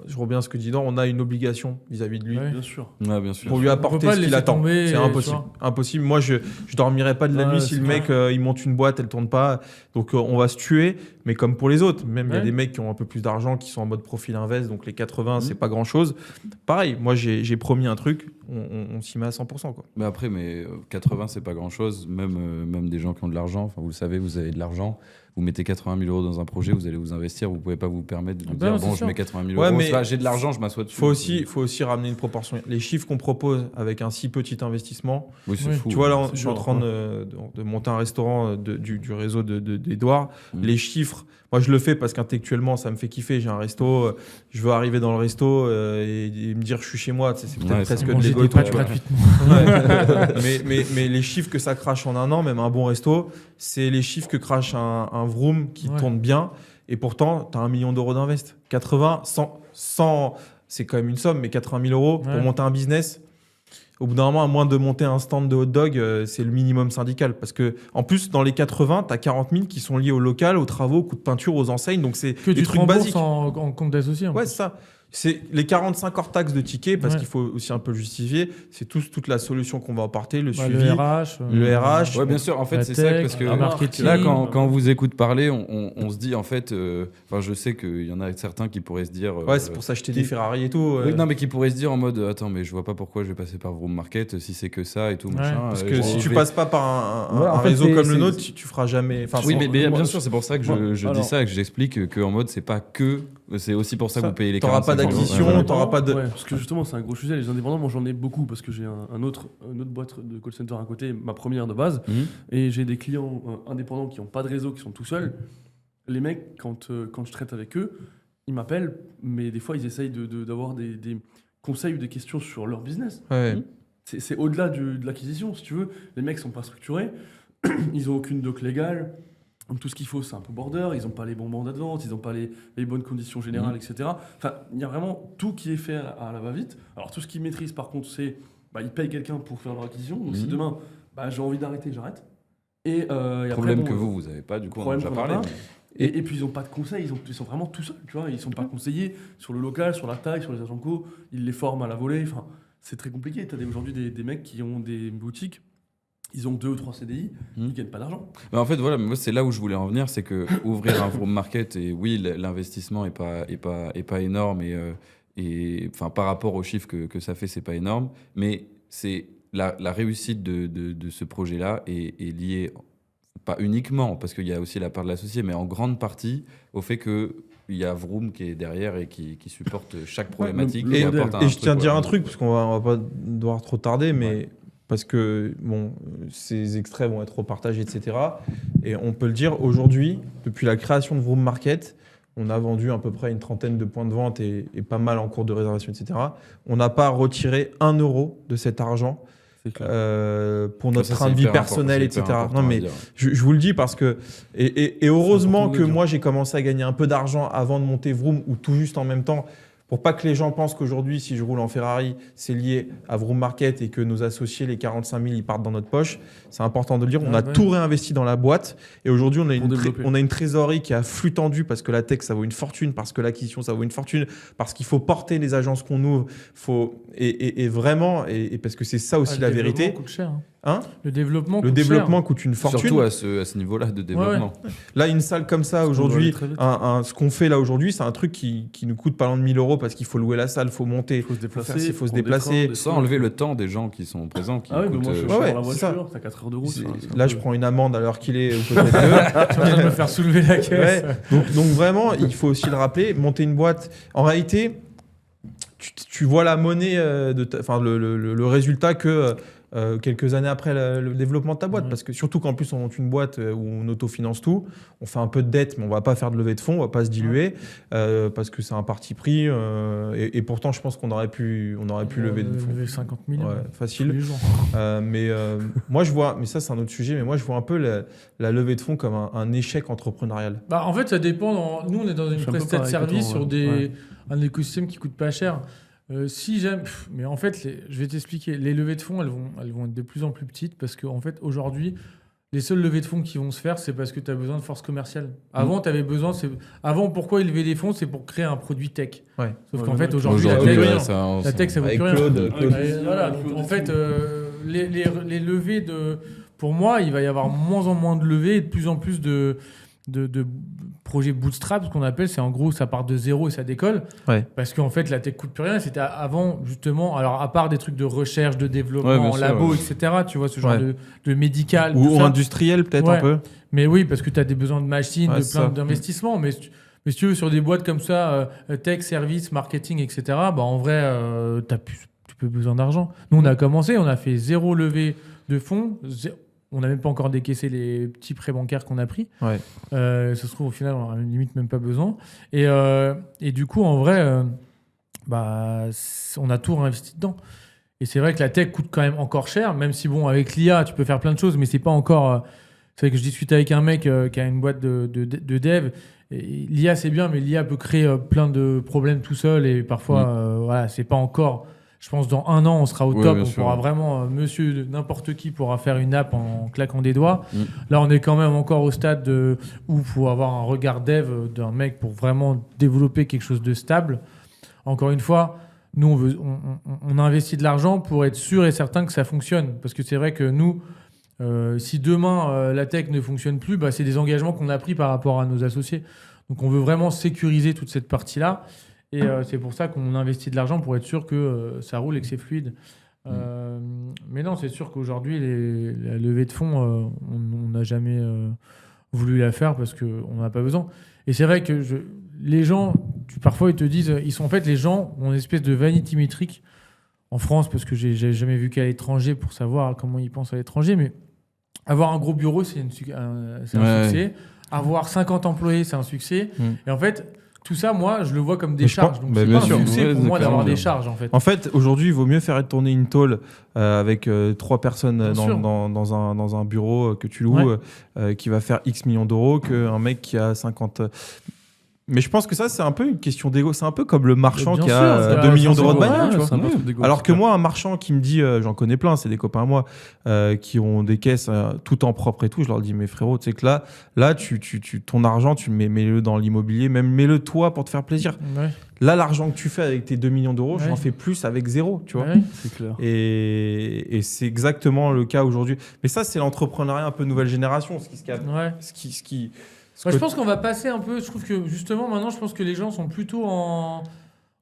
je reviens à ce que dit Dan, on a une obligation vis-à-vis de lui. Ouais. Bien sûr. Ouais, bien sûr. Pour lui peut apporter pas ce le qu'il laisser attend. tomber, C'est impossible. tu vois. Impossible. Moi, je dormirais pas de la Ouais, nuit si c'est le mec il monte une boîte, elle tourne pas. Donc on va se tuer. Mais comme pour les autres, même il y a Ouais. des mecs qui ont un peu plus d'argent, qui sont en mode profil invest, donc les 80, Mhm. c'est pas grand chose. Pareil, moi j'ai promis un truc, on s'y met à 100%. Quoi. Mais après, 80, c'est pas grand-chose. Même des gens qui ont de l'argent, enfin, vous le savez, vous avez de l'argent. Vous mettez 80 000 euros dans un projet, vous allez vous investir. Vous pouvez pas vous permettre de vous Ben dire non, c'est bon, je sûr. mets 80 000 Ouais, euros. mais c'est pas, j'ai de l'argent, je m'assois dessus. Faut aussi ramener une proportion. Les chiffres qu'on propose avec un si petit investissement, Oui, c'est Oui. fou. tu vois, là, c'est je suis dur, en train ouais. de monter un restaurant du réseau d'Edouard. Mhm. Les chiffres, moi, je le fais parce qu'intellectuellement, ça me fait kiffer. J'ai un resto, je veux arriver dans le resto et me dire je suis chez moi. Tu sais, c'est peut-être Ouais, presque c'est de Manger l'égo. des et tout, pâtes tu vois. gratuitement. Ouais. mais les chiffres que ça crache en un an, même un bon resto, c'est les chiffres que crache un Vroom qui Ouais. tourne bien. Et pourtant, tu as 1 million d'euros d'invest. 80, 100, c'est quand même une somme, mais 80 000 euros pour Ouais. monter un business. Au bout d'un moment, à moins de monter un stand de hot dog, c'est le minimum syndical. Parce que, en plus, dans les 80, tu as 40 000 qui sont liés au local, aux travaux, aux coups de peinture, aux enseignes. Donc, c'est Que des tu te trucs rembourses basiques. en compte d'associé. Ouais, c'est ça. C'est les 45 hors taxes de tickets, parce Ouais. qu'il faut aussi un peu le justifier. C'est toute la solution qu'on va apporter, le Bah, suivi. le RH. le RH. Ouais, bien sûr. En fait, la c'est ça tech, parce que le marketing. là, quand on vous écoute parler, on se dit en fait. Enfin, je sais qu'il y en a certains qui pourraient se dire. Ouais, c'est pour s'acheter des Ferrari et tout. Oui, non, mais qui pourraient se dire en mode attends, mais je vois pas pourquoi je vais passer par Vroom Market si c'est que ça et tout Ouais. machin. Parce que Genre, si je tu vais- passes pas par un Ouais, en fait, réseau c'est- comme le c'est- nôtre, tu feras jamais. Enfin, Oui, sans- mais bien moi, sûr, c'est pour ça que je alors- dis ça et que j'explique que en mode c'est pas que. C'est aussi pour ça que Ça, vous payez les t'auras 45 pas euros. d'acquisition, Ouais, ouais. t'auras pas de- Ouais, parce que justement, c'est un gros sujet. Les indépendants, moi j'en ai beaucoup parce que j'ai une autre boîte de call center à côté, ma première de base. Mhm. Et j'ai des clients indépendants qui n'ont pas de réseau, qui sont tout seuls. Les mecs, quand je traite avec eux, ils m'appellent, mais des fois ils essayent d'avoir des conseils ou des questions sur leur business. Ouais. C'est au-delà de l'acquisition, si tu veux. Les mecs sont pas structurés, ils ont aucune doc légale. Donc tout ce qu'il faut, c'est un peu border, ils n'ont pas les bons mandats de vente, ils n'ont pas les bonnes conditions générales, etc. Enfin, il y a vraiment tout qui est fait à la va-vite. Alors tout ce qu'ils maîtrisent, par contre, c'est ils payent quelqu'un pour faire leur acquisition. Donc si demain, j'ai envie d'arrêter, j'arrête. Et après, Problème bon, que vous avez pas, du coup, on en a problème déjà qu'on a parlé. pas. mais- Et puis ils n'ont pas de conseils, ils sont vraiment tout seuls, tu vois. Ils sont pas conseillés sur le local, sur la taille, sur les agents co. Ils les forment à la volée. Enfin, c'est très compliqué. Tu as aujourd'hui des mecs qui ont des boutiques, ils ont 2 ou 3 CDI, ils gagnent pas d'argent. Bah, en fait, voilà, mais moi, c'est là où je voulais en venir, c'est que ouvrir un Vroom Market, et oui, l'investissement est pas énorme, et enfin, par rapport aux chiffres que ça fait, c'est pas énorme, mais c'est la réussite de ce projet-là est liée, pas uniquement, parce qu'il y a aussi la part de l'associé, mais en grande partie au fait que il y a Vroom qui est derrière et qui supporte chaque problématique. le et modèle. apporte Et je tiens à truc, dire ouais. un truc, parce on va pas devoir trop tarder, mais parce que bon, ces extraits vont être repartagés, etc. Et on peut le dire, aujourd'hui, depuis la création de Vroom Market, on a vendu à peu près une trentaine de points de vente et pas mal en cours de réservation, etc. On n'a pas retiré 1 euro de cet argent C'est clair. pour notre Ça, train c'est de vie hyper personnel, important, c'est etc. hyper important Non, à mais dire. je vous le dis parce que, et heureusement important de que le dire. moi j'ai commencé à gagner un peu d'argent avant de monter Vroom ou tout juste en même temps, pour pas que les gens pensent qu'aujourd'hui, si je roule en Ferrari, c'est lié à Vroom Market et que nos associés, les 45 000, ils partent dans notre poche. C'est important de le dire. On a Ouais. tout réinvesti dans la boîte et aujourd'hui, on a Pour développer. on a une trésorerie qui a flux tendu parce que la tech, ça vaut une fortune, parce que l'acquisition, ça vaut une fortune, parce qu'il faut porter les agences qu'on ouvre. Et vraiment, et parce que c'est ça aussi Ah, le la développement vérité. coûte cher. Hein. Hein Le développement Le coûte développement cher. coûte une fortune. Surtout à ce niveau-là de développement. Là, une salle comme ça qu'on doit aujourd'hui, aller très vite. ce qu'on fait là aujourd'hui, c'est un truc qui nous coûte pas loin de 1 000 euros parce qu'il faut louer la salle, il faut monter. Il faut se déplacer, faire ci, faut se prendre des déplacer. trains, des Sans trucs. enlever le temps des gens qui sont présents. Qui Ah oui, mais coûtent, moi je suis Ouais, dans la c'est ça. voiture, t'as 4 heures de route. Là, je prends une amende à l'heure qu'il est, ou peut-être deux. Je suis en train de me faire soulever la caisse. Ouais. Donc vraiment, il faut aussi le rappeler, monter une boîte. En réalité, tu vois la monnaie, enfin le résultat que quelques années après le développement de ta boîte. Ouais. Parce que surtout qu'en plus, on monte une boîte où on autofinance tout, on fait un peu de dette, mais on va pas faire de levée de fonds, on va pas se diluer, parce que c'est un parti pris. Et pourtant, je pense qu'on aurait pu lever de fonds. Lever 50 millions. Ouais, Tous facile. les jours. Moi, je vois, mais ça, c'est un autre sujet, mais moi, je vois un peu la levée de fonds comme un échec entrepreneurial. En fait, ça dépend. Nous, on est dans une Je suis un peu prestation de pareil que service toi, sur ouais. un écosystème qui coûte pas cher. Si j'aime, mais en fait, je vais t'expliquer. Les levées de fonds, elles vont être de plus en plus petites parce qu'en fait, aujourd'hui, les seules levées de fonds qui vont se faire, c'est parce que tu as besoin de force commerciale. Avant, tu avais besoin. Avant, pourquoi ils levaient des fonds? C'est pour créer un produit tech. Ouais. Sauf Ouais, qu'en ouais, fait, ouais. aujourd'hui, la Aujourd'hui, tech, ouais, ça, la tech, ça vaut Avec plus rien. Claude. Et voilà, donc, en fait, les levées de. Pour moi, il va y avoir moins en moins de levées et de plus en plus de projets bootstrap, ce qu'on appelle. C'est en gros, ça part de zéro et ça décolle. Ouais. Parce qu'en fait, la tech coûte plus rien. C'était avant, justement, alors à part des trucs de recherche, de développement, Ouais, bien en sûr, labo, ouais. etc., tu vois, ce genre Ouais. de médical. tout Ou ça. industriel, peut-être Ouais. un peu. Mais oui, parce que tu as des besoins de machines, Ouais, de c'est plein ça. d'investissements. Mais si tu veux, sur des boîtes comme ça, tech, service, marketing, etc., en vrai, tu peux besoin d'argent. Nous, on a commencé, on a fait 0 levée de fonds. On n'a même pas encore décaissé les petits prêts bancaires qu'on a pris. Ouais. Ça se trouve, au final, on n'a limite même pas besoin. Et du coup, en vrai, on a tout réinvesti dedans. Et c'est vrai que la tech coûte quand même encore cher, même si, bon, avec l'IA, tu peux faire plein de choses, mais c'est pas encore... c'est vrai que je discutais avec un mec qui a une boîte de dev. Et l'IA, c'est bien, mais l'IA peut créer plein de problèmes tout seul. Et parfois, voilà, c'est pas encore... Je pense dans 1 an, on sera au Ouais, top. bien On sûr, pourra ouais. vraiment, monsieur, n'importe qui pourra faire une app en claquant des doigts. Mm. Là, on est quand même encore au stade où il faut avoir un regard dev d'un mec pour vraiment développer quelque chose de stable. Encore une fois, nous, on investit de l'argent pour être sûr et certain que ça fonctionne. Parce que c'est vrai que nous, si demain la tech ne fonctionne plus, c'est des engagements qu'on a pris par rapport à nos associés. Donc on veut vraiment sécuriser toute cette partie-là. Et c'est pour ça qu'on investit de l'argent pour être sûr que ça roule et que c'est fluide. Mais non, c'est sûr qu'aujourd'hui, la levée de fonds, on n'a jamais voulu la faire parce qu'on n'en a pas besoin. Et c'est vrai que les gens, parfois, ils te disent, les gens ont une espèce de vanity metric en France, parce que j'ai jamais vu qu'à l'étranger pour savoir comment ils pensent à l'étranger, mais avoir un gros bureau, c'est un succès. Avoir 50 employés, c'est un succès. Et en fait, tout ça, moi, je le vois comme des Mais je charges. pense- Donc, bah, c'est bien pas sûr. un succès Ouais, pour moi d'avoir clairement. des charges, en fait. En fait, aujourd'hui, il vaut mieux faire tourner une tôle avec 3 personnes Bien sûr. dans un bureau que tu loues qui va faire X millions d'euros qu'un mec qui a 50. Mais je pense que ça, c'est un peu une question d'ego. C'est un peu comme le marchand Bien qui sûr, a c'est 2 millions d'euros de forcément, bagnole, tu vois. c'est un peu truc d'égo, Alors que c'est moi, un marchand qui me dit, j'en connais plein, c'est des copains à moi, qui ont des caisses tout en propre et tout, je leur dis, mais frérot, tu sais que là ton argent, tu mets-le dans l'immobilier, même mets-le toi pour te faire plaisir. Ouais. Là, l'argent que tu fais avec tes 2 millions d'euros, Ouais. j'en fais plus avec 0, tu vois. Ouais. c'est clair. Et c'est exactement le cas aujourd'hui. Mais ça, c'est l'entrepreneuriat un peu nouvelle génération. Ouais. Je Je pense qu'on va passer un peu. Je trouve que justement, maintenant, je pense que les gens sont plutôt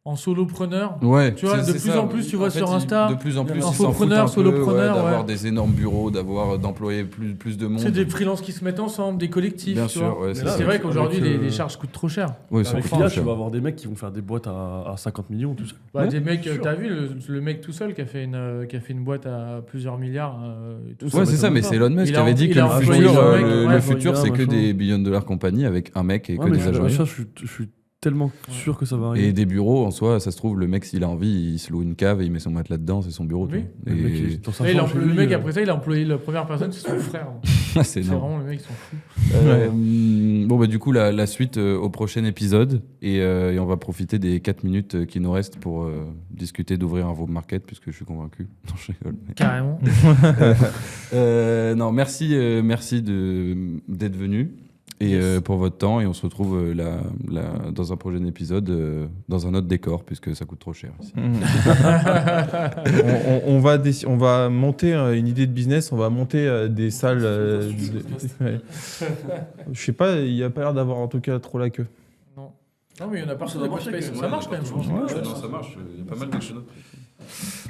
en solopreneur. Ouais, Tu vois, de plus en plus, tu vois sur Insta, de plus en plus, ils infopreneurs, s'en foutent un peu, solopreneurs, d'avoir ouais. des énormes bureaux, d'employer plus de monde. C'est des freelances qui se mettent ensemble, des collectifs. Bien tu sûr, vois. ouais, C'est là, vrai avec- qu'aujourd'hui, avec, les charges coûtent trop cher. Ouais, Avec trop l'IA, cher. tu vas avoir des mecs qui vont faire des boîtes à 50 millions, tout ça. Des mecs, sûr. t'as vu le mec tout seul qui a fait une boîte à plusieurs milliards. Et tout Ouais, c'est ça, mais c'est Elon Musk Il qui a- avait dit il que a le employé futur, un mec, le ouais, futur, c'est que machin. des billion de dollars compagnies avec un mec et que Ouais, mais des agents. je suis tellement sûr que ça va arriver. Et des bureaux, en soi, ça se trouve, le mec, s'il a envie, il se loue une cave et il met son matelas dedans, c'est son bureau. Oui. tu vois. Le mec, Et... dans sa Et chambre chez le lui, mec, après ça, il a employé la première personne, c'est son frère. c'est C'est énorme. vraiment le mec, ils s'en fout. Bon, bah, du coup, la suite au prochain épisode. Et on va profiter des 4 minutes qui nous restent pour discuter d'ouvrir un Vault Market, puisque je suis convaincu. Non, je rigole. Carrément. Non, merci d'être venu et Yes. pour votre temps. Et on se retrouve dans un prochain épisode, dans un autre décor, puisque ça coûte trop cher ici. on va monter une idée de business, on va monter des salles. Ouais. Je sais pas, il n'y a pas l'air d'avoir en tout cas trop la queue. Non, mais il y en a partout. Ça marche, Ça marche quand même, je pense. Non, ça marche. Il y a pas mal de choses.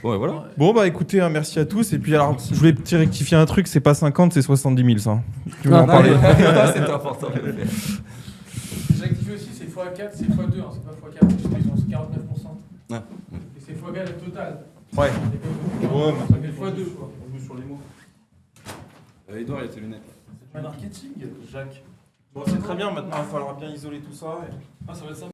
Ouais, voilà. Bon, bah écoutez, merci à tous. Et puis alors, je voulais petit rectifier un truc, c'est pas 50, c'est 70 000 ça. Tu veux en parler? C'est important. J'ai activé aussi, c'est x4, c'est x2, c'est pas x4. Ils ont 49%. Ah, Et c'est x4 le total. Ouais. Ça fait x2, quoi. sur les mots. Edouard, il y a tes lunettes. C'est du marketing, Jacques. Bon, c'est très bien, maintenant il va falloir bien isoler tout ça. Ah, ça va être ça.